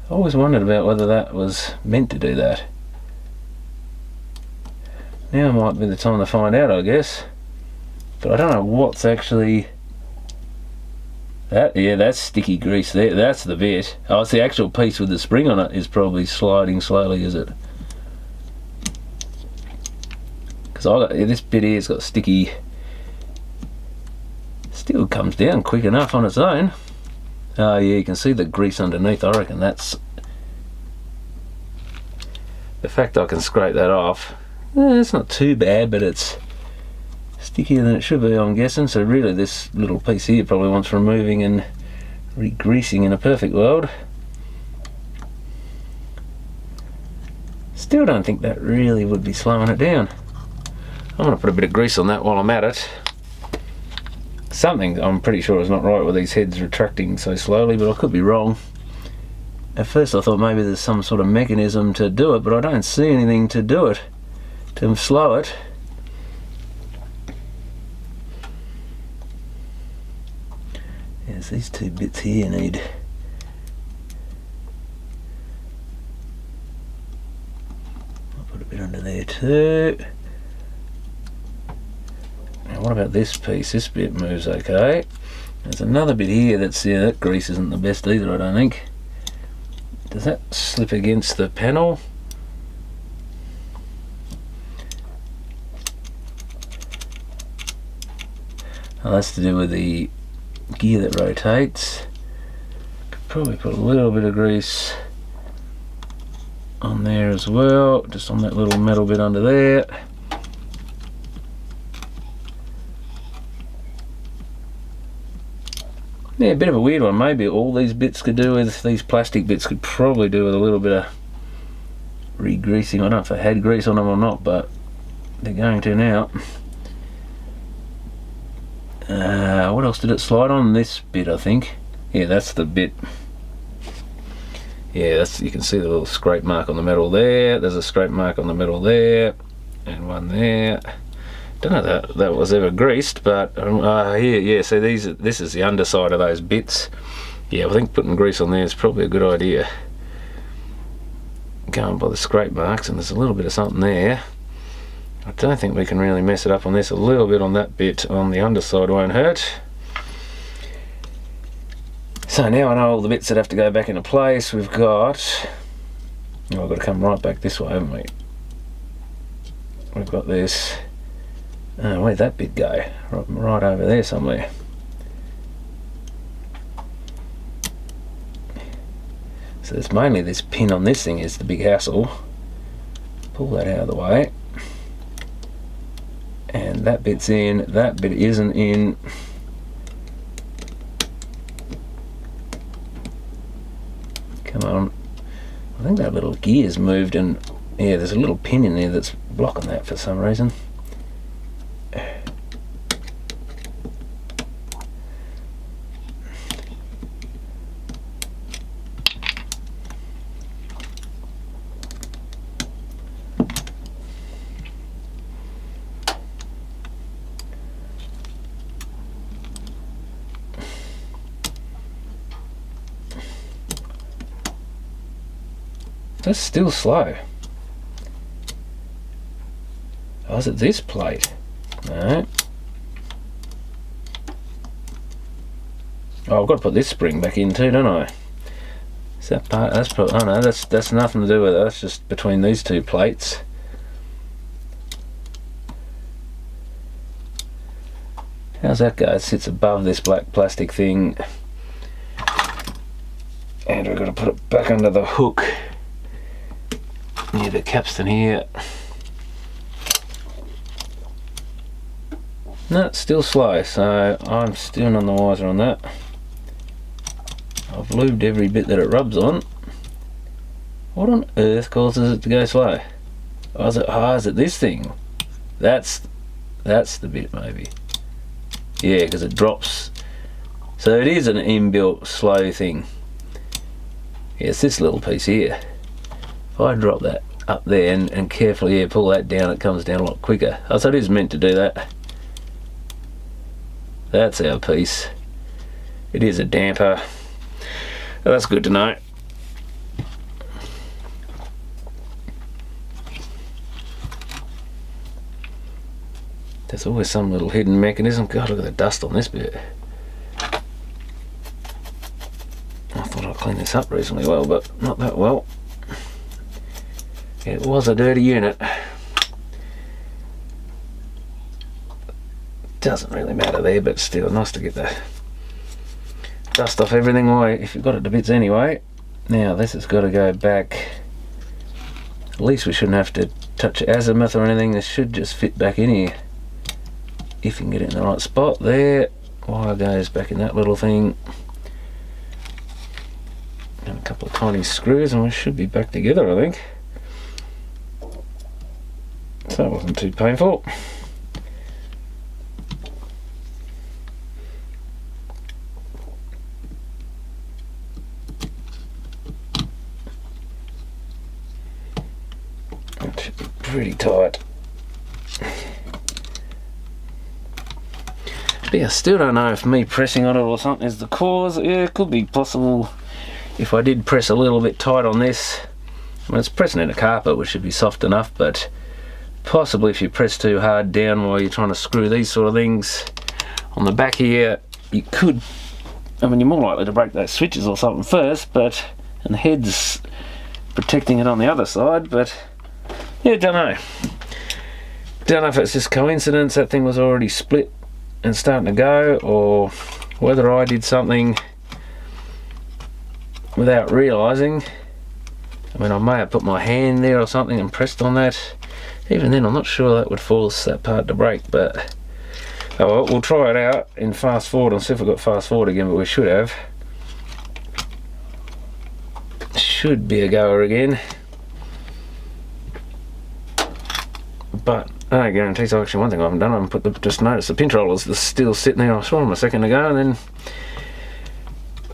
I always wondered about whether that was meant to do that. Now might be the time to find out, I guess. But I don't know what's actually... That, yeah, that's sticky grease there. That's the bit. Oh, it's the actual piece with the spring on it is probably sliding slowly, is it? Because this bit here's got sticky... Still comes down quick enough on its own. Oh yeah, you can see the grease underneath. I reckon that's... The fact I can scrape that off, it's not too bad, but it's stickier than it should be, I'm guessing. So really this little piece here probably wants removing and re-greasing in a perfect world. Still don't think that really would be slowing it down. I'm going to put a bit of grease on that while I'm at it. Something I'm pretty sure is not right with these heads retracting so slowly, but I could be wrong. At first I thought maybe there's some sort of mechanism to do it, but I don't see anything to do it, to slow it. Yes, these two bits here need... I'll put a bit under there too. Now what about this piece? This bit moves okay. There's another bit here that's, yeah, that grease isn't the best either, I don't think. Does that slip against the panel? Oh, that's to do with the gear that rotates. Could probably put a little bit of grease on there as well, just on that little metal bit under there. Yeah, a bit of a weird one. Maybe all these bits could do with, these plastic bits could probably do with a little bit of re-greasing. I don't know if they had grease on them or not, but they're going to now. What else did it slide on? This bit, I think. Yeah, that's the bit. Yeah, that's, you can see the little scrape mark on the metal there. There's a scrape mark on the metal there, and one there. Don't know that was ever greased, but here, yeah. So this is the underside of those bits. Yeah, I think putting grease on there is probably a good idea. Going by the scrape marks, and there's a little bit of something there. I don't think we can really mess it up on this. A little bit on that bit on the underside won't hurt. So now I know all the bits that have to go back into place. We've got, oh, I've got to come right back this way, haven't we? We've got this. Where'd that bit go? Right over there somewhere. So it's mainly this pin on this thing is the big hassle. Pull that out of the way. And that bit's in, that bit isn't in. Come on. I think that little gear's moved, and yeah, there's a little pin in there that's blocking that for some reason. That's still slow. Oh, is it this plate? No. Oh, I've got to put this spring back in too, don't I? Is that part? That's probably. Oh no, that's nothing to do with it. That's just between these two plates. How's that go? It sits above this black plastic thing, and we've got to put it back under the hook. Near the capstan here. No, it's still slow, so I'm still none the wiser on that. I've lubed every bit that it rubs on. What on earth causes it to go slow? Oh, is it this thing? That's the bit maybe. Yeah, because it drops. So it is an inbuilt slow thing. Yeah, it's this little piece here. If I drop that up there and carefully pull that down, it comes down a lot quicker. Oh, so it is meant to do that. That's our piece. It is a damper. Oh, that's good to know. There's always some little hidden mechanism. God, look at the dust on this bit. I thought I'd clean this up reasonably well, but not that well. It was a dirty unit. Doesn't really matter there, but still nice to get the dust off everything away if you've got it to bits anyway. Now this has got to go back. At least we shouldn't have to touch azimuth or anything. This should just fit back in here. If you can get it in the right spot. There. Wire goes back in that little thing. And a couple of tiny screws and we should be back together, I think. So that wasn't too painful. That should be pretty tight. But yeah, I still don't know if me pressing on it or something is the cause. Yeah, it could be possible if I did press a little bit tight on this. I mean, it's pressing in a carpet, which should be soft enough, but possibly if you press too hard down while you're trying to screw these sort of things on the back here, you could, I mean, you're more likely to break those switches or something first, but, and the head's protecting it on the other side, but yeah, don't know if it's just coincidence that thing was already split and starting to go, or whether I did something without realising. I mean, I may have put my hand there or something and pressed on that. Even then, I'm not sure that would force that part to break, but Oh well, we'll try it out in fast forward and see if we've got fast forward again, but we should have. Should be a goer again. But I guarantee, so actually one thing I haven't done, I haven't just noticed the pinch rollers are still sitting there. I saw them a second ago and then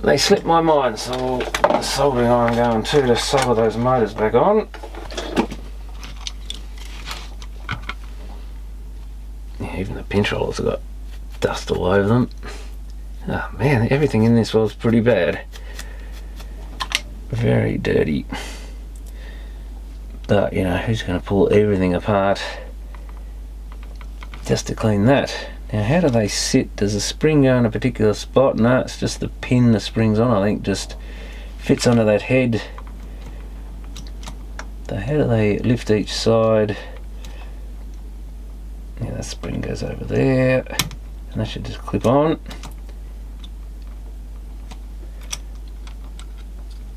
they slipped my mind, so I'll get the soldering iron going too to solder those motors back on. Yeah, even the pinch rollers have got dust all over them. Oh man, everything in this was pretty bad. Very dirty. But you know, who's going to pull everything apart just to clean that? Now how do they sit? Does the spring go in a particular spot? No, it's just the pin the spring's on, I think, just fits onto that head. So how do they lift each side? Yeah, that spring goes over there, and that should just clip on.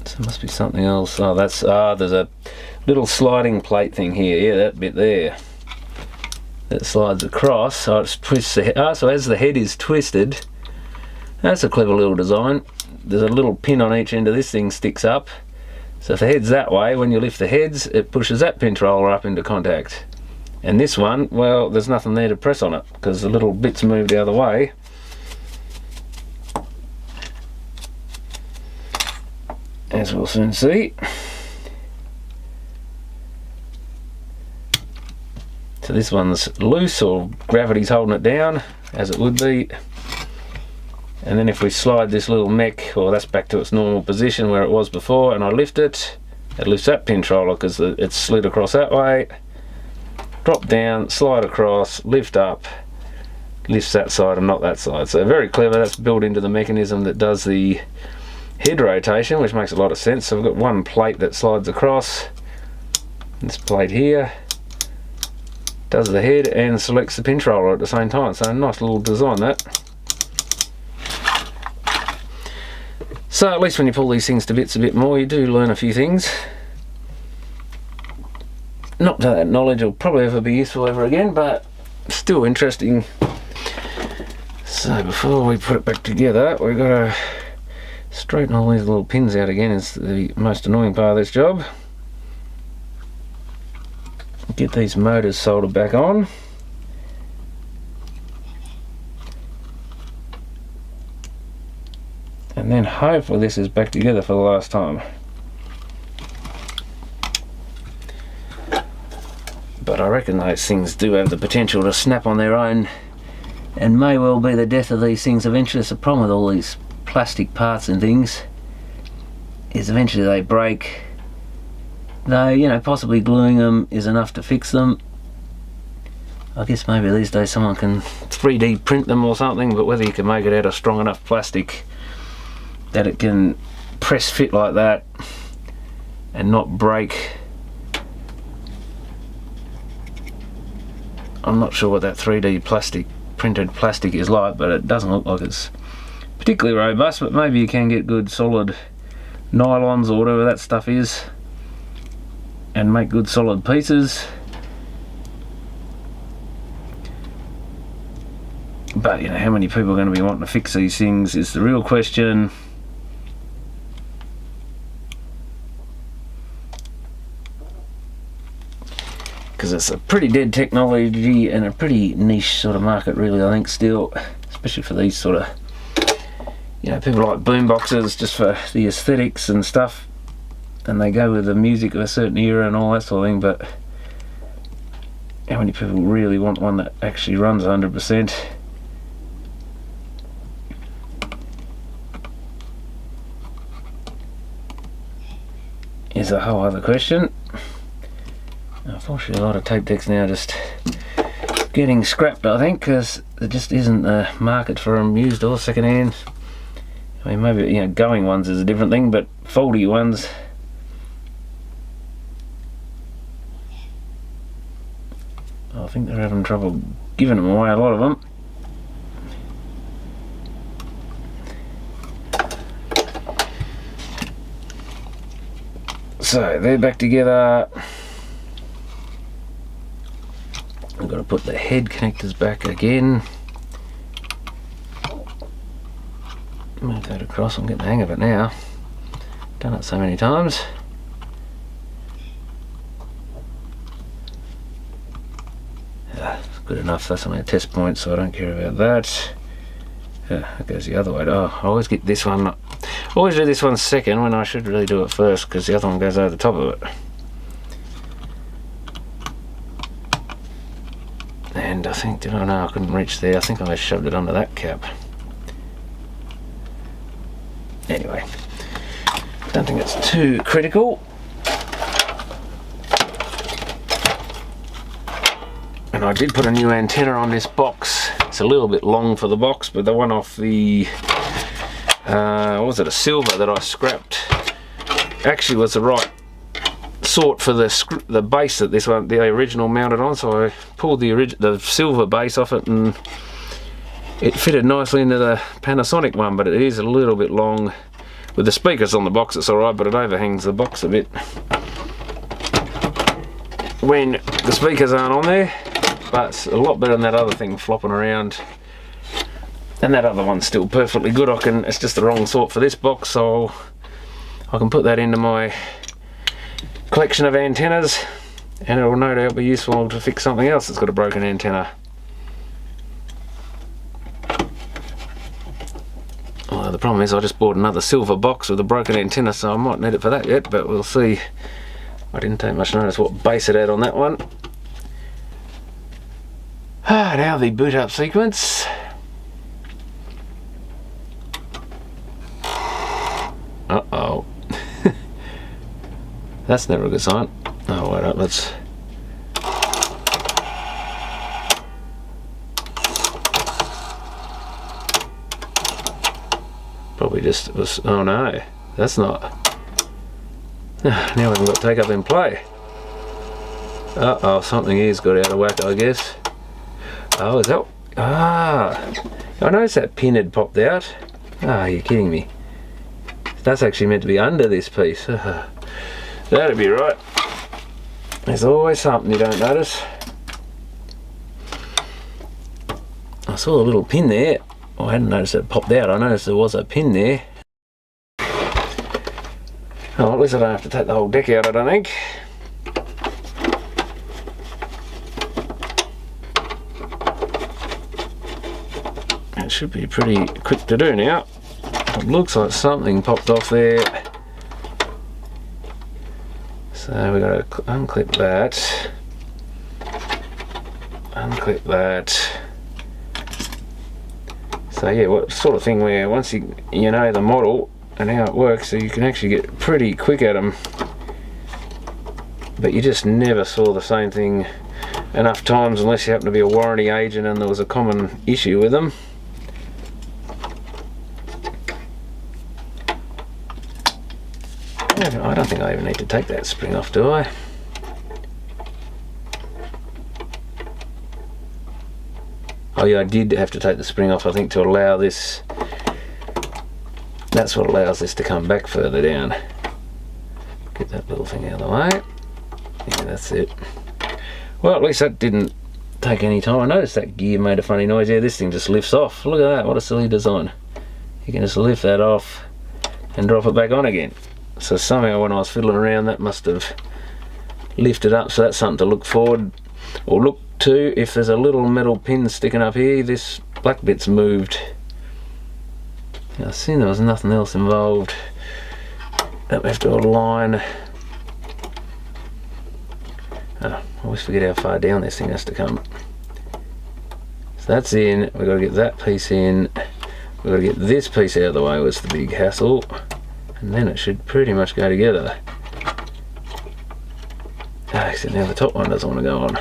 So it must be something else. Oh, that's, there's a little sliding plate thing here. Yeah, that bit there. That slides across, so it twists the head. So as the head is twisted, that's a clever little design. There's a little pin on each end of this thing, sticks up. So if the head's that way, when you lift the heads, it pushes that pinch roller up into contact. And this one, well, there's nothing there to press on it because the little bit's moved the other way. As we'll soon see. So this one's loose, or gravity's holding it down, as it would be. And then if we slide this little mech, or that's back to its normal position where it was before, and I lift it, it lifts that pinch roller because it's slid across that way. Drop down, slide across, lift up, lifts that side and not that side. So very clever. That's built into the mechanism that does the head rotation, which makes a lot of sense. So we've got one plate that slides across, this plate here does the head and selects the pinch roller at the same time. So nice little design that. So at least when you pull these things to bits a bit more, you do learn a few things. Not that that knowledge will probably ever be useful ever again, but still interesting. So before we put it back together, we've got to straighten all these little pins out again. Is the most annoying part of this job. Get these motors soldered back on. And then hopefully this is back together for the last time. But I reckon those things do have the potential to snap on their own and may well be the death of these things eventually. It's the problem with all these plastic parts and things, is eventually they break. Though, you know, possibly gluing them is enough to fix them. I guess maybe these days someone can 3D print them or something, but whether you can make it out of strong enough plastic that it can press fit like that and not break, I'm not sure what that 3D printed plastic is like, but it doesn't look like it's particularly robust. But maybe you can get good solid nylons or whatever that stuff is and make good solid pieces. But you know, how many people are going to be wanting to fix these things is the real question. Because it's a pretty dead technology and a pretty niche sort of market, really, I think, still, especially for these sort of, you know, people like boomboxes just for the aesthetics and stuff, and they go with the music of a certain era and all that sort of thing. But how many people really want one that actually runs 100%? Is a whole other question. Unfortunately, a lot of tape decks now just getting scrapped, I think, because there just isn't a market for them used or second hand. I mean, maybe, you know, going ones is a different thing, but faulty ones, I think they're having trouble giving them away, a lot of them. So they're back together. I've got to put the head connectors back again. Move that across and get the hang of it now. Done it so many times. It's good enough. That's only a test point, so I don't care about that. It goes the other way. Oh, I always get this one. I always do this one second when I should really do it first, because the other one goes over the top of it. And I think, did I know I couldn't reach there? I think I shoved it under that cap. Anyway, don't think it's too critical. And I did put a new antenna on this box. It's a little bit long for the box, but the one off the, what was it, a silver that I scrapped, actually was the right sort for the base that this one, the original, mounted on. So I pulled the silver base off it, and it fitted nicely into the Panasonic one, but it is a little bit long. With the speakers on the box it's alright, but it overhangs the box a bit when the speakers aren't on there. But it's a lot better than that other thing flopping around. And that other one's still perfectly good. It's just the wrong sort for this box, so I can put that into my collection of antennas, and it will no doubt be useful to fix something else that's got a broken antenna. Well, the problem is I just bought another silver box with a broken antenna, so I might need it for that yet, but we'll see. I didn't take much notice what base it had on that one. Now the boot up sequence. Uh-oh. That's never a good sign. Oh, wait up, let's... Probably just was... Oh no, that's not... Now we haven't got take up in play. Uh-oh, something here's got out of whack, I guess. Oh, is that... Ah! I noticed that pin had popped out. Ah, you're kidding me. That's actually meant to be under this piece. That'd be right. There's always something you don't notice. I saw a little pin there. I hadn't noticed it popped out. I noticed there was a pin there. Oh, at least I don't have to take the whole deck out, I don't think. It should be pretty quick to do now. It looks like something popped off there. So we've got to unclip that. Unclip that. So yeah, what sort of thing where once you know the model and how it works, so you can actually get pretty quick at them, but you just never saw the same thing enough times unless you happen to be a warranty agent and there was a common issue with them. I don't think I even need to take that spring off, do I? Oh yeah, I did have to take the spring off, I think, to allow this. That's what allows this to come back further down. Get that little thing out of the way. Yeah, that's it. Well, at least that didn't take any time. I noticed that gear made a funny noise. Yeah, this thing just lifts off. Look at that, what a silly design. You can just lift that off and drop it back on again. So somehow when I was fiddling around, that must have lifted up, so that's something to look forward or look to. If there's a little metal pin sticking up here, this black bit's moved. I seen there was nothing else involved. Don't have to align. Oh, I always forget how far down this thing has to come. So that's in, we've got to get that piece in, we've got to get this piece out of the way, was the big hassle. And then it should pretty much go together. Ah, except now the top one doesn't want to go on.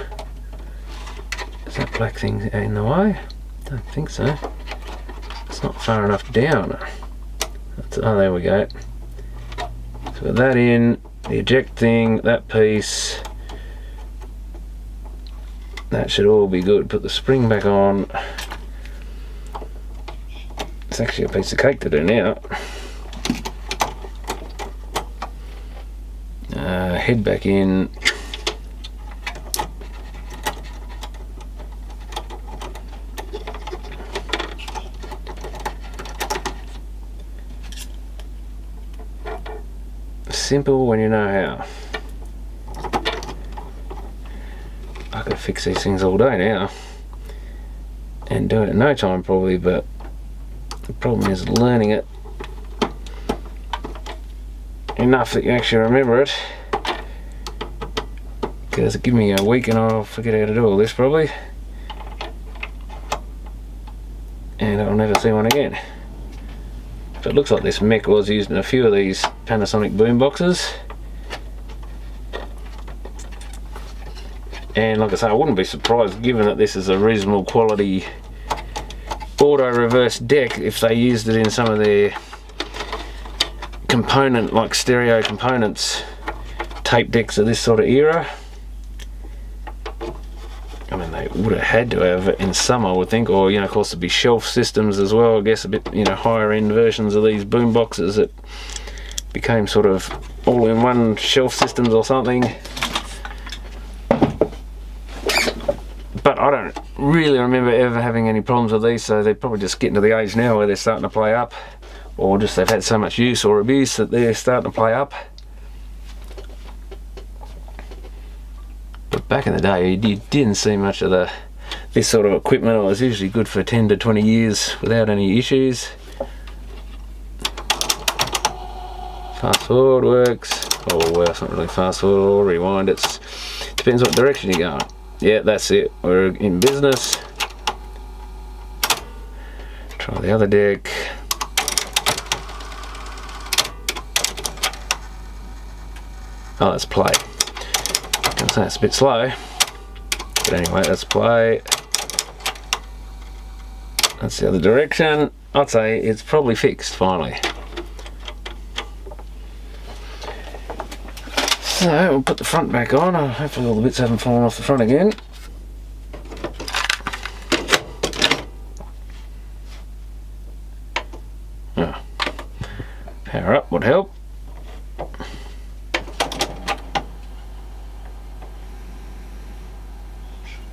Is that black thing in the way? Don't think so. It's not far enough down. Oh, there we go. So with that in, the eject thing, that piece, that should all be good. Put the spring back on. It's actually a piece of cake to do now. Head back in. simple when you know how. I could fix these things all day now and do it in no time probably, but the problem is learning it enough that you actually remember it, because give me a week and I'll forget how to do all this probably, and I'll never see one again. But it looks like this mech was used in a few of these Panasonic boomboxes. And like I say, I wouldn't be surprised, given that this is a reasonable quality auto reverse deck, if they used it in some of their component, like stereo components, tape decks of this sort of era. I mean, they would have had to have it in some, I would think, or, you know, of course there'd be shelf systems as well, I guess, a bit, you know, higher end versions of these boom boxes that became sort of all in one shelf systems or something. But I don't really remember ever having any problems with these, so they're probably just getting to the age now where they're starting to play up, or just they've had so much use or abuse that they're starting to play up. But back in the day, you didn't see much of this sort of equipment. It was usually good for 10 to 20 years without any issues. Fast forward works. Oh well, it's not really fast forward or rewind. It depends what direction you're going. Yeah, that's it. We're in business. Try the other deck. Oh, let's play. I'm saying it's a bit slow, but anyway, let's play. That's the other direction. I'd say it's probably fixed finally. So we'll put the front back on. Hopefully all the bits haven't fallen off the front again. Oh. Power up would help.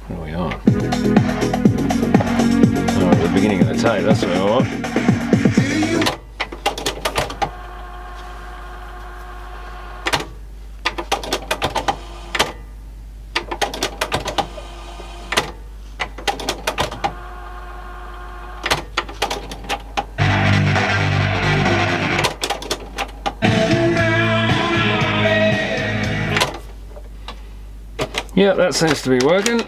What are we on? Oh, at the beginning of the tape, that's what I want. Yeah, that seems to be working.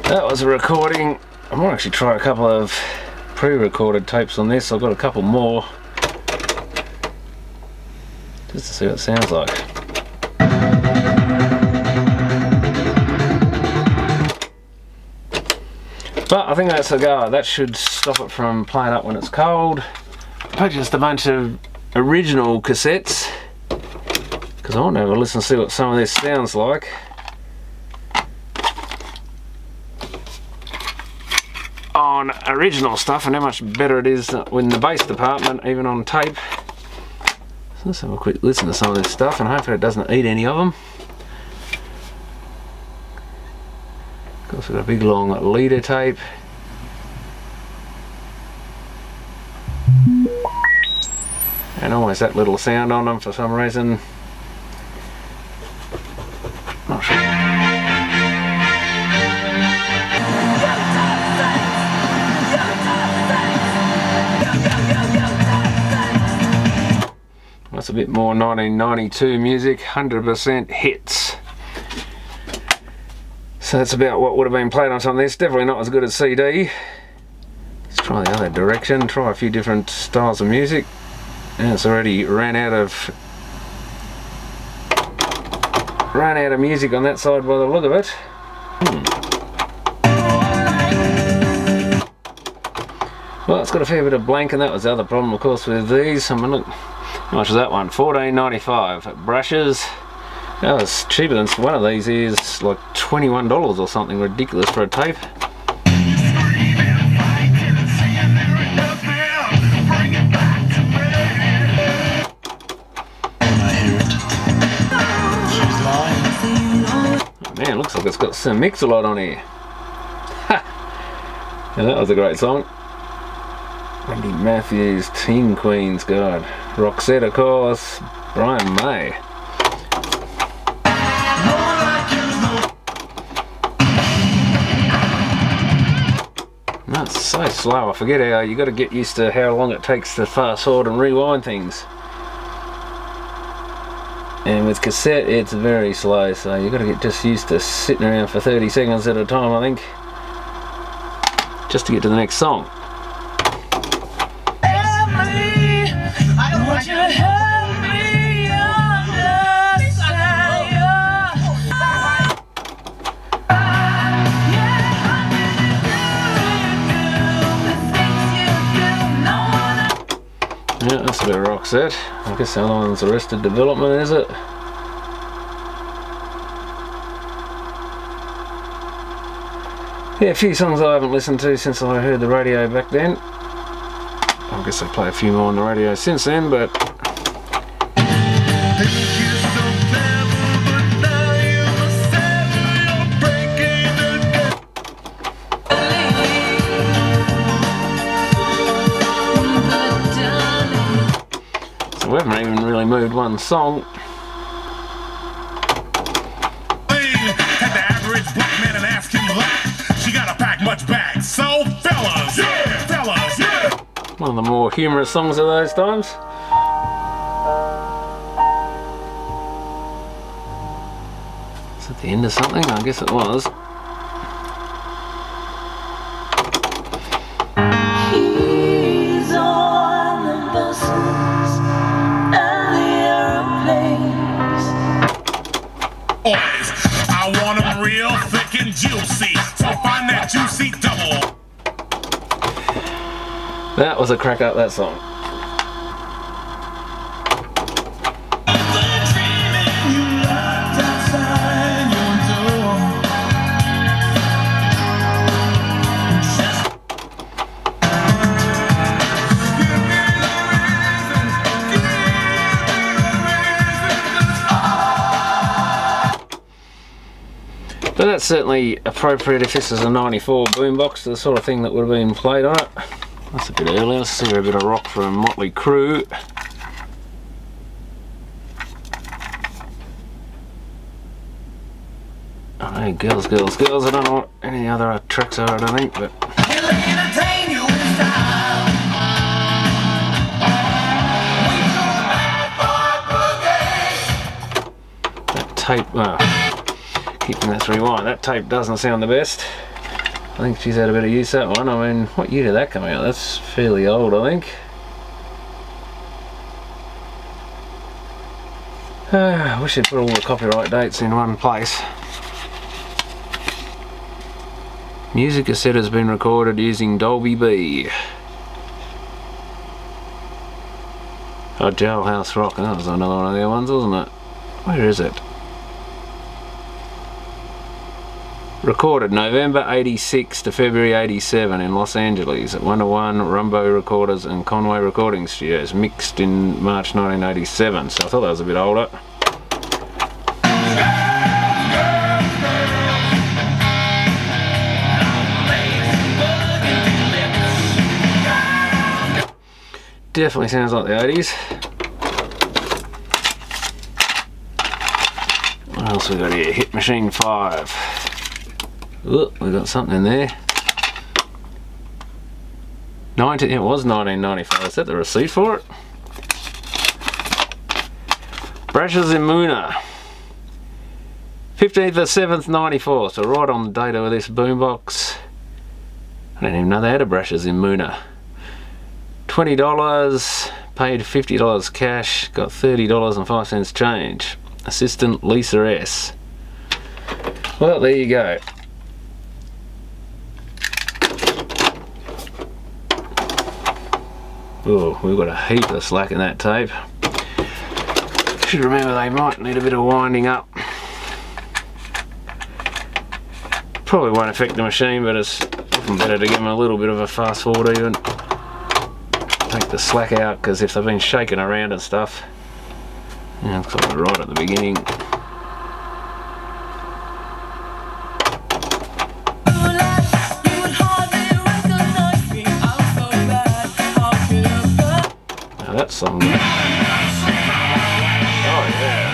That was a recording. I might actually try a couple of pre-recorded tapes on this. I've got a couple more just to see what it sounds like. But I think that's a go. That should stop it from playing up when it's cold. I purchased a bunch of original cassettes because I want to have a listen to see what some of this sounds like. On original stuff, and how much better it is in the bass department, even on tape. So let's have a quick listen to some of this stuff, and hopefully it doesn't eat any of them. Of course, we've got a big long leader tape. And always that little sound on them for some reason. Not sure. That's a bit more 1992 music, 100% hits. So that's about what would have been played on some of this. Definitely not as good as CD. Let's try the other direction, try a few different styles of music. And it's already ran out of music on that side by the look of it. Well, it's got a fair bit of blank, and that was the other problem, of course, with these. I mean, look, how much was that one? $14.95. Brushes, That was cheaper than one of these is like $21 or something ridiculous for a tape. Man, looks like it's got some mix-a-lot on here. Ha! Yeah, that was a great song. Wendy Matthews, Teen Queens, God. Roxette, of course. Brian May. That's so slow. I forget how you got to get used to how long it takes to fast forward and rewind things. And with cassette, it's very slow, so you got to get just used to sitting around for 30 seconds at a time, I think, just to get to the next song. Yeah, that's a bit of Roxette. I guess the other one's Arrested Development, is it? Yeah, a few songs I haven't listened to since I heard the radio back then. I guess I play a few more on the radio since then, but... we haven't even really moved one song. Had the average black man and ask him why. She gotta pack much back. So fellas, yeah, fellas, yeah. One of the more humorous songs of those times. Is it the end of something? I guess it was. I want them real thick and juicy, so find that juicy double. That was a crack up, that song. But that's certainly appropriate if this is a 94 boombox, the sort of thing that would have been played on it. That's a bit earlier. Let's see a bit of rock from Motley Crue. Oh, hey, girls, girls, girls. I don't know what any other tracks are, I don't think, but... That tape... keeping that rewind. That tape doesn't sound the best. I think she's had a bit of use that one. I mean, what year did that come out? That's fairly old, I think. I wish they'd put all the copyright dates in one place. Music cassette has been recorded using Dolby B. Oh, Jailhouse Rock. That was another one of their ones, wasn't it? Where is it? Recorded November 86 to February 87 in Los Angeles at 101 Rumbo Recorders and Conway Recording Studios. Mixed in March 1987, so I thought that was a bit older. Definitely sounds like the 80s. What else we got here? Hit Machine 5. Look, we got something in there. It was 1995. Is that the receipt for it? Brashes in Moona. 15th of 7th, 94. So right on the date of this boombox. I didn't even know they had a Brashes in Moona. $20. Paid $50 cash. Got $30.05 change. Assistant Lisa S. Well, there you go. Oh, we've got a heap of slack in that tape. Should remember they might need a bit of winding up. Probably won't affect the machine, but it's often better to give them a little bit of a fast forward even. Take the slack out, because if they've been shaking around and stuff, yeah, it's like right at the beginning. Now that song. Oh yeah.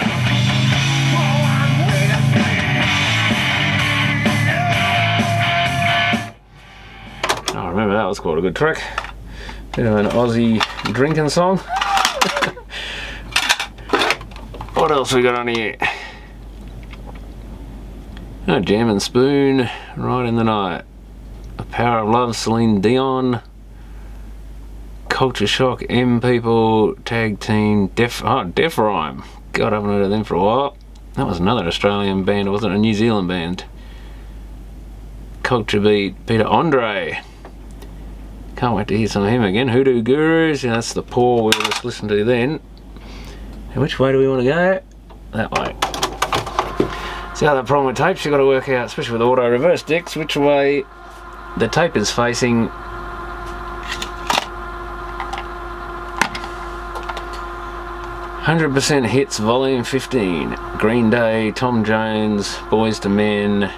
I remember that was quite a good track. Bit of an Aussie drinking song. What else we got on here? Oh, Jam and Spoon, Right in the Night. The Power of Love, Celine Dion. Culture Shock, M People, Tag Team, Def Rhyme. God, I haven't heard of them for a while. That was another Australian band, wasn't it? A New Zealand band. Culture Beat, Peter Andre. Can't wait to hear some of him again. Hoodoo Gurus, and that's the Paw we were just listening to then. And which way do we want to go? That way. See how that problem with tapes, you've got to work out, especially with auto reverse decks, which way the tape is facing. 100% Hits, Volume 15. Green Day, Tom Jones, Boys to Men,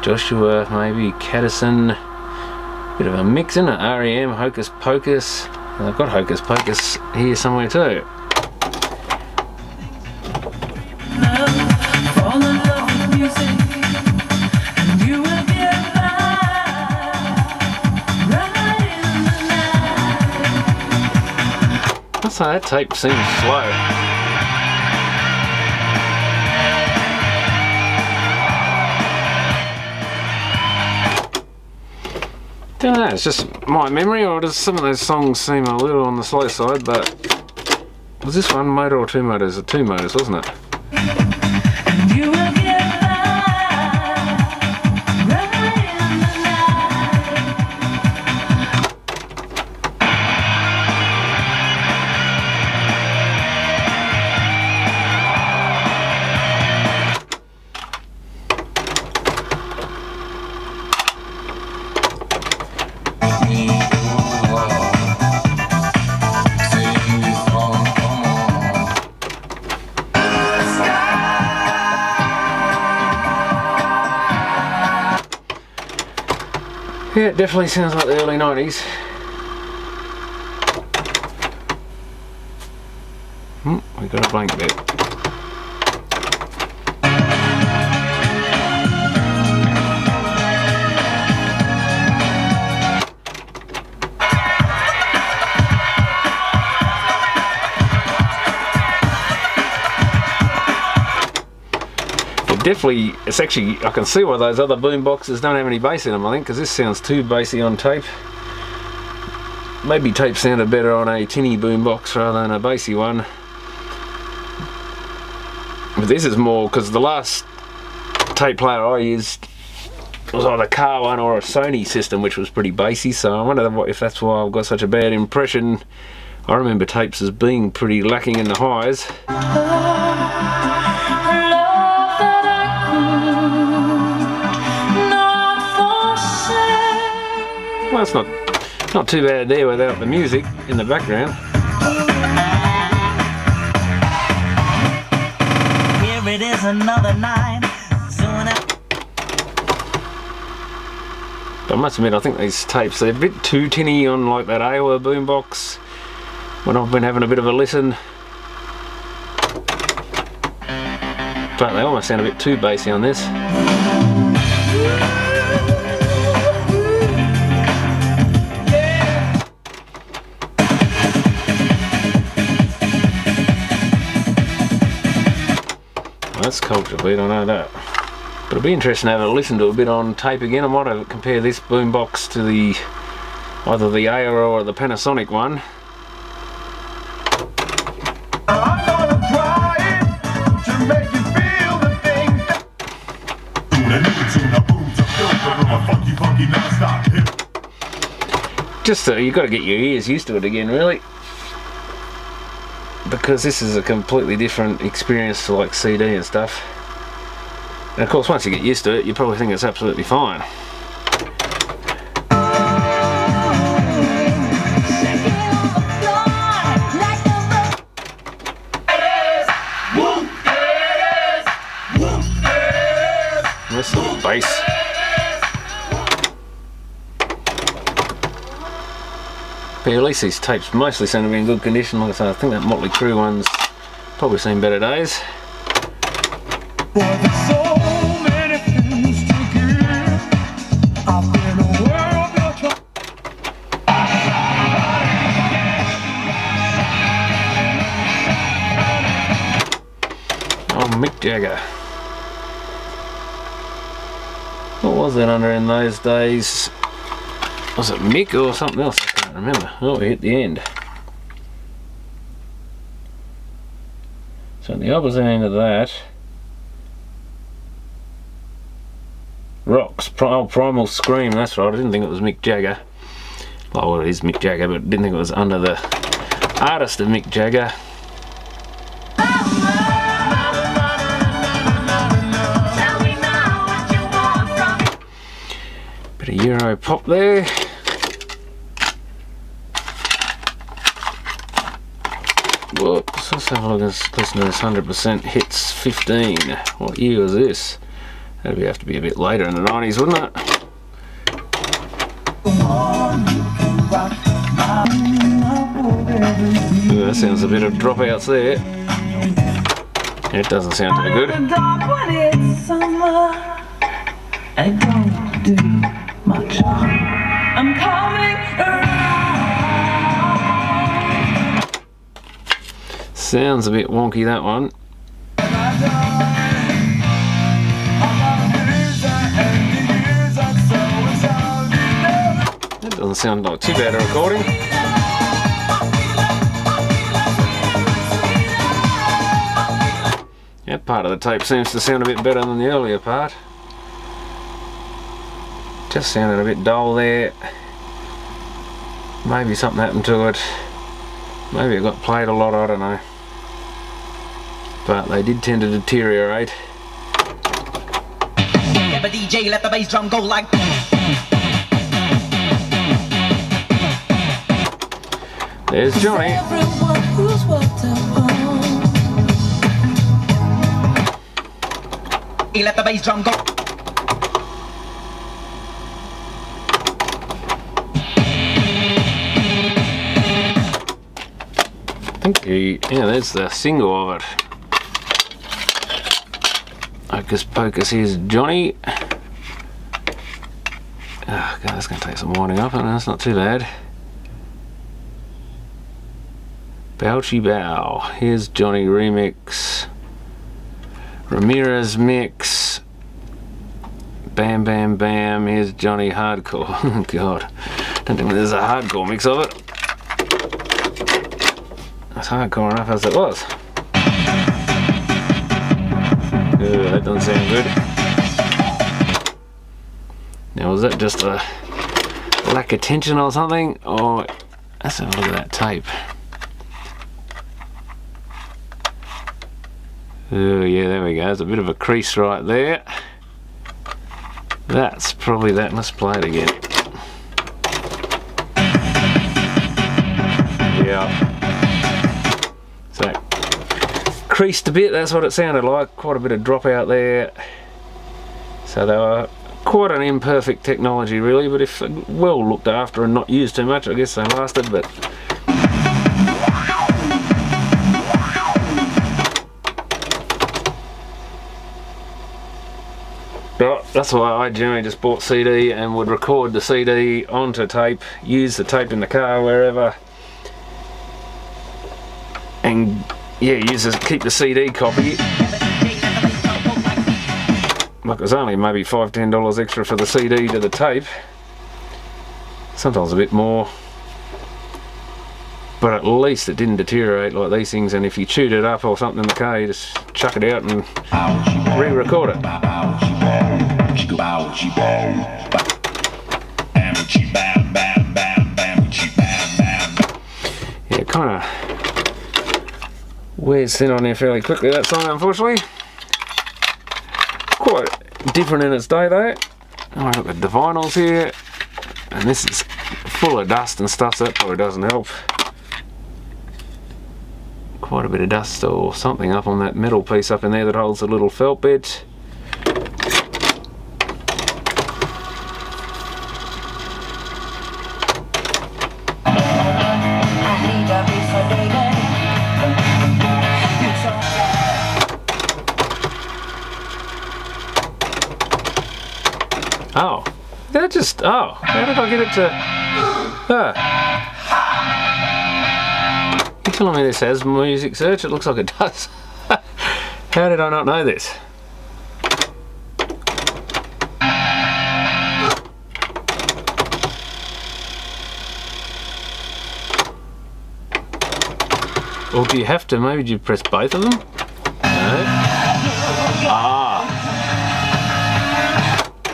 Joshua, maybe, Caddison. Bit of a mix in it. REM, Hocus Pocus. And I've got Hocus Pocus here somewhere too. I'd say that tape seems slow. Don't know, it's just my memory, or does some of those songs seem a little on the slow side, but was this one motor or two motors? Or two motors, wasn't it? Yeah, it definitely sounds like the early 90s. We got a blank bit. Definitely, it's actually, I can see why those other boom boxes don't have any bass in them, I think, because this sounds too bassy on tape. Maybe tape sounded better on a tinny boom box rather than a bassy one. But this is more, because the last tape player I used was either a car one or a Sony system, which was pretty bassy, so I wonder if that's why I've got such a bad impression. I remember tapes as being pretty lacking in the highs. Well, it's not too bad there without the music in the background. Here it is, another night. But I must admit, I think these tapes, they're a bit too tinny on like that AOA boombox when I've been having a bit of a listen. But they almost sound a bit too bassy on this. That's Culture Beat, I know that. But it'll be interesting to have a listen to a bit on tape again. I might have compare this boombox to the either the AOA or the Panasonic one. I'm gonna try it to make you feel the thing. Just you've got to get your ears used to it again, really. because this is a completely different experience to like CD and stuff. And of course, once you get used to it, you probably think it's absolutely fine. This is the bass. But at least these tapes mostly seem to be in good condition. Like I said, I think that Motley Crue one's probably seen better days. Oh, Mick Jagger. What was that under in those days? Was it Mick or something else? I can't remember. Oh, we hit the end. So at the opposite end of that, Rocks, Primal Scream, that's right. I didn't think it was Mick Jagger. Well, it is Mick Jagger, but didn't think it was under the artist of Mick Jagger. Bit of Euro pop there. Whoops, let's have a look and listen to this 100% hits 15. What year was this? That'd have to be a bit later in the 90s, wouldn't it? Ooh, that sounds a bit of dropouts there. It doesn't sound too good. I'm coming around. Sounds a bit wonky, that one. That doesn't sound like too bad a recording. That part of the tape seems to sound a bit better than the earlier part. Just sounded a bit dull there. Maybe something happened to it. Maybe it got played a lot, I don't know. But they did tend to deteriorate. Yeah, but DJ, let the bass drum go like. There's Johnny. He let the bass drum go. I think yeah, there's the single of it. Hocus Pocus, here's Johnny. Oh god, that's going to take some winding up, and that's not too bad. Bouchy Bow, here's Johnny remix. Ramirez mix. Bam Bam Bam, here's Johnny hardcore. Oh god, don't think there's a hardcore mix of it. That's hardcore enough as it was. Ooh, that doesn't sound good. Now, was that just a lack of tension or something? Or let's have a look at that tape. Oh yeah, there we go. There's a bit of a crease right there. That's probably that. Let's play it again. Yeah. So creased a bit, that's what it sounded like. Quite a bit of drop out there. So they were quite an imperfect technology really, but if well looked after and not used too much, I guess they lasted. But that's why I generally just bought CD and would record the CD onto tape, use the tape in the car wherever, and yeah, keep the CD copy. Like it was only maybe $5–10 extra for the CD to the tape. Sometimes a bit more. But at least it didn't deteriorate like these things, and if you chewed it up or something in the car, you just chuck it out and re-record it. Yeah, kind of wears thin on there fairly quickly, that song, unfortunately. Quite different in its day though. Oh, I've got the vinyls here, and this is full of dust and stuff, so that probably doesn't help. Quite a bit of dust or something up on that metal piece up in there that holds the little felt bit. Oh, that just, oh, how did I get it to, You're telling me this has music search? It looks like it does. How did I not know this? Or do you have to, maybe do you press both of them? No. Ah.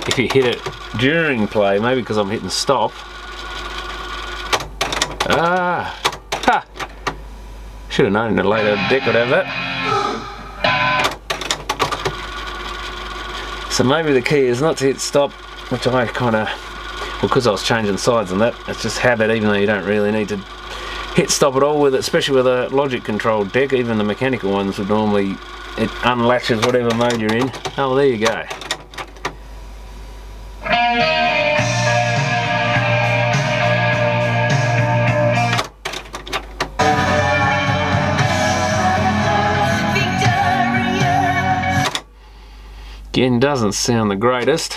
If you hit it during play, maybe because I'm hitting stop. Ah. Ha. Should have known that later deck would have that. So maybe the key is not to hit stop, which I kind of, well, because I was changing sides on that, it's just habit, even though you don't really need to hit stop at all with it, especially with a logic controlled deck. Even the mechanical ones would normally, it unlatches whatever mode you're in. Oh, well, there you go. Again, doesn't sound the greatest.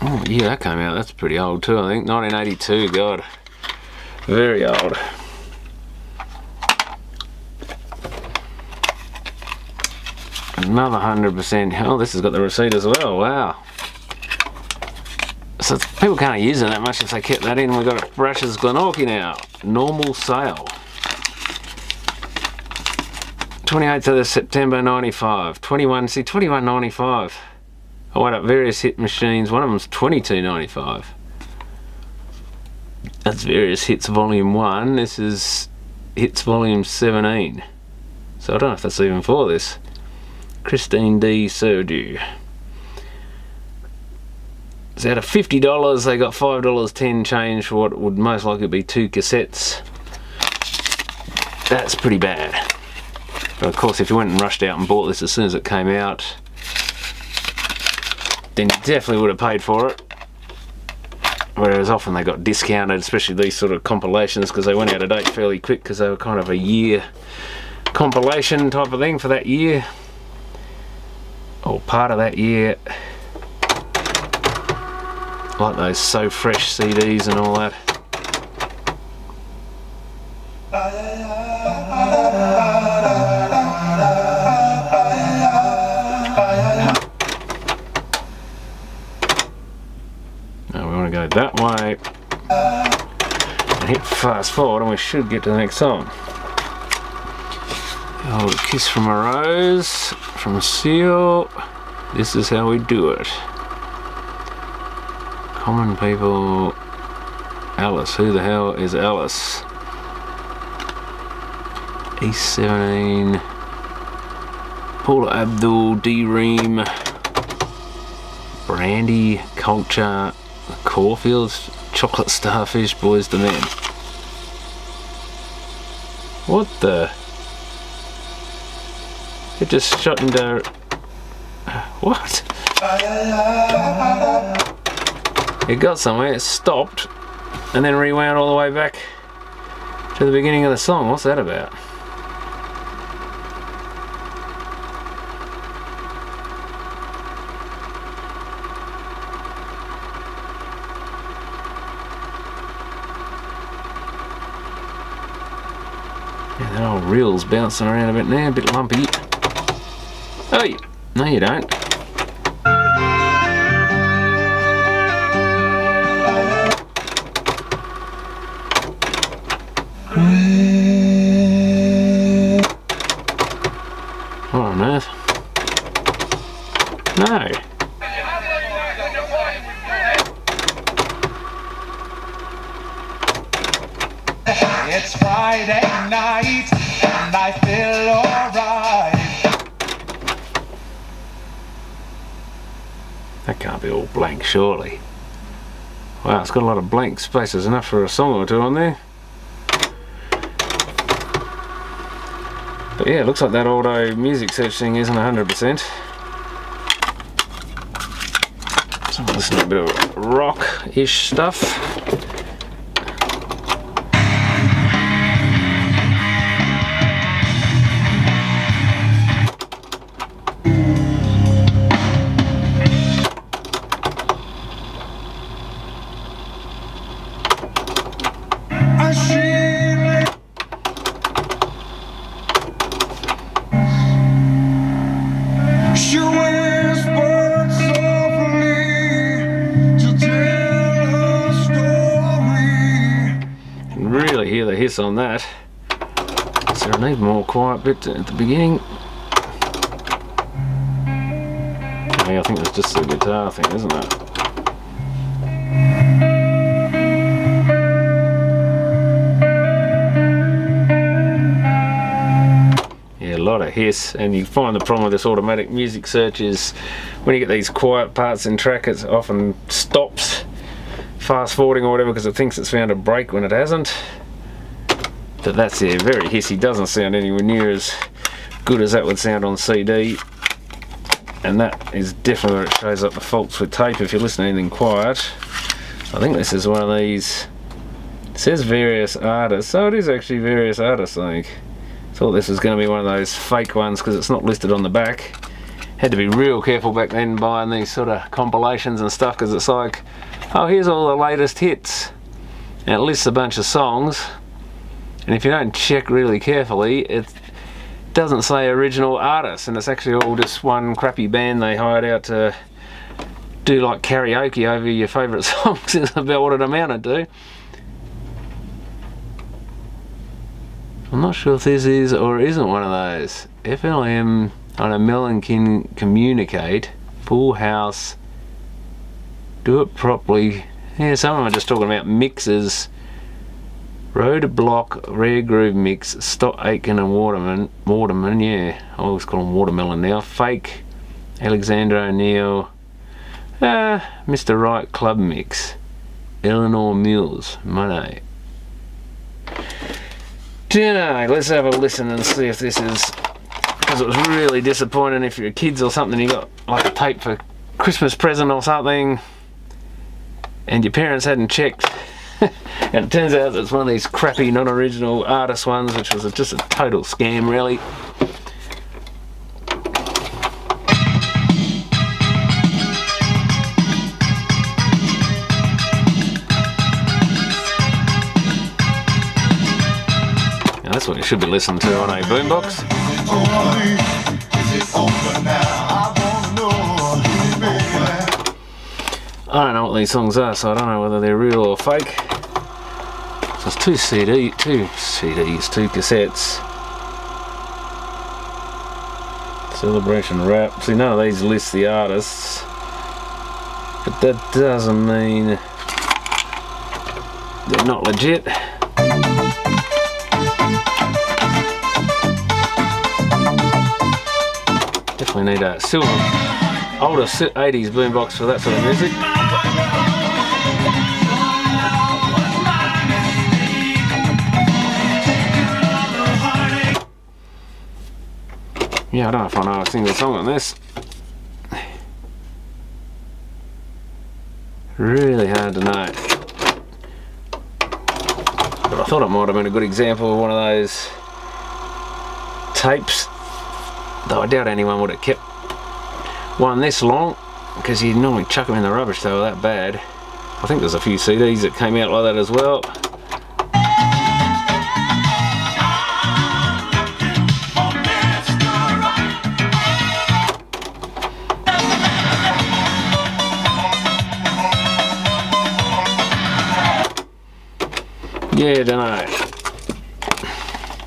Oh yeah, that came out, that's pretty old too, I think. 1982, God. Very old. Another 100%. Oh, this has got the receipt as well, wow. So people can't use it that much if they kept that in. We've got it Brushes Glenorchy now. Normal sale. 28th of September 95. 21.95. I went up various hit machines. One of them's 22.95. That's Various Hits Volume 1. This is Hits Volume 17. So I don't know if that's even for this. Christine D. Serdu. So out of $50, they got $5.10 change for what would most likely be 2 cassettes. That's pretty bad. But of course, if you went and rushed out and bought this as soon as it came out, then you definitely would have paid for it. Whereas often they got discounted, especially these sort of compilations, because they went out of date fairly quick, because they were kind of a year compilation type of thing for that year, or part of that year, like those So Fresh CDs and all that. Now we want to go that way and hit fast forward, and we should get to the next song. Oh, Kiss from a Rose from Seal. This is how we do it. Common People. Alice. Who the hell is Alice? East 17. Paula Abdul, D Ream, Brandy, Culture, Caulfields, Chocolate Starfish, Boys to Men. What the? It just shot into. What? It got somewhere, it stopped, and then rewound all the way back to the beginning of the song. What's that about? Yeah, that old reel's bouncing around a bit now, a bit lumpy. Oh, no you don't. What on earth? No. It's Friday night and I feel alright. That can't be all blank, surely. Wow, it's got a lot of blank spaces, enough for a song or two on there. But yeah, it looks like that auto music search thing isn't 100%. So I'm listening to a bit of rock-ish stuff. Really hear the hiss on that. So I need more quiet bit at the beginning. Okay, I think it's just the guitar thing, isn't it? Yeah, a lot of hiss, and you find the problem with this automatic music search is when you get these quiet parts in track, it often stops fast forwarding or whatever because it thinks it's found a break when it hasn't. But that's, yeah, very hissy, doesn't sound anywhere near as good as that would sound on CD, and that is definitely where it shows up the faults with tape if you listen to anything quiet. I think this is one of these, it says various artists, so it is actually various artists. I think thought this was going to be one of those fake ones because it's not listed on the back. Had to be real careful back then buying these sort of compilations and stuff because it's like, oh, here's all the latest hits, and it lists a bunch of songs, and if you don't check really carefully it doesn't say original artists, and it's actually all just one crappy band they hired out to do like karaoke over your favourite songs. Is about what it amounted to. I'm not sure if this is or isn't one of those. FLM on a melon can communicate, full house, do it properly. Yeah, some of them are just talking about mixes. Road Block, Rare Groove Mix, Stott Aitken and Waterman, yeah, I always call them Watermelon now. Fake, Alexander O'Neill, Mr. Right Club Mix, Eleanor Mills, Money. Dunno, let's have a listen and see if this is, because it was really disappointing if you're kids or something, you got like a tape for Christmas present or something, and your parents hadn't checked. And it turns out it's one of these crappy non-original artist ones, which was just a total scam really. Now that's what you should be listening to on a boombox. I don't know what these songs are, so I don't know whether they're real or fake. So it's two cassettes. Celebration Rap. See, none of these list the artists, but that doesn't mean they're not legit. Definitely need a silver, older 80s boombox for that sort of music. Yeah, I don't know if I know a single song on this. Really hard to know. But I thought it might have been a good example of one of those tapes, though I doubt anyone would have kept one this long, because you'd normally chuck them in the rubbish. They were that bad. I think there's a few CDs that came out like that as well. Yeah, I don't know.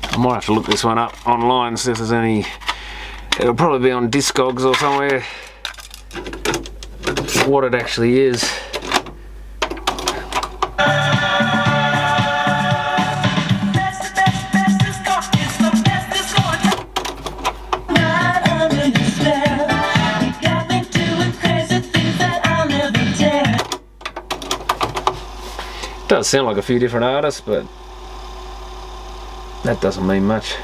I might have to look this one up online, see if there's any. It'll probably be on Discogs or somewhere, what it actually is. does sound like a few different artists, but that doesn't mean much.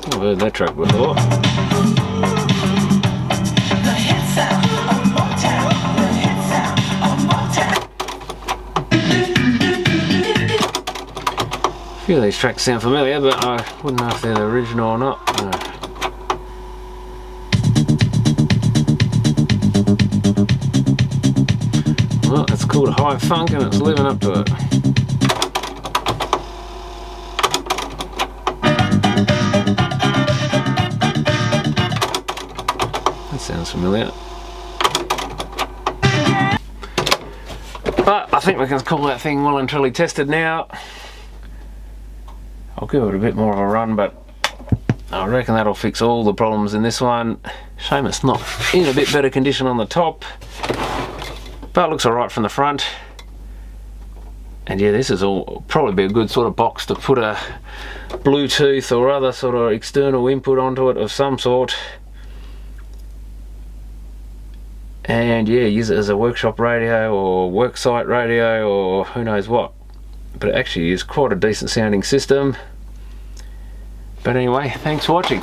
I've heard that track before. A few of these tracks sound familiar, but I wouldn't know if they're the original or not. No. Well, it's called High Funk and it's living up to it. That sounds familiar. But I think we can call that thing well and truly tested now. I'll give it a bit more of a run, but I reckon that'll fix all the problems in this one. Shame it's not in a bit better condition on the top, but it looks alright from the front. And yeah, this is all probably be a good sort of box to put a Bluetooth or other sort of external input onto it of some sort. And yeah, use it as a workshop radio or worksite radio or who knows what. But it actually is quite a decent sounding system. But anyway, thanks for watching.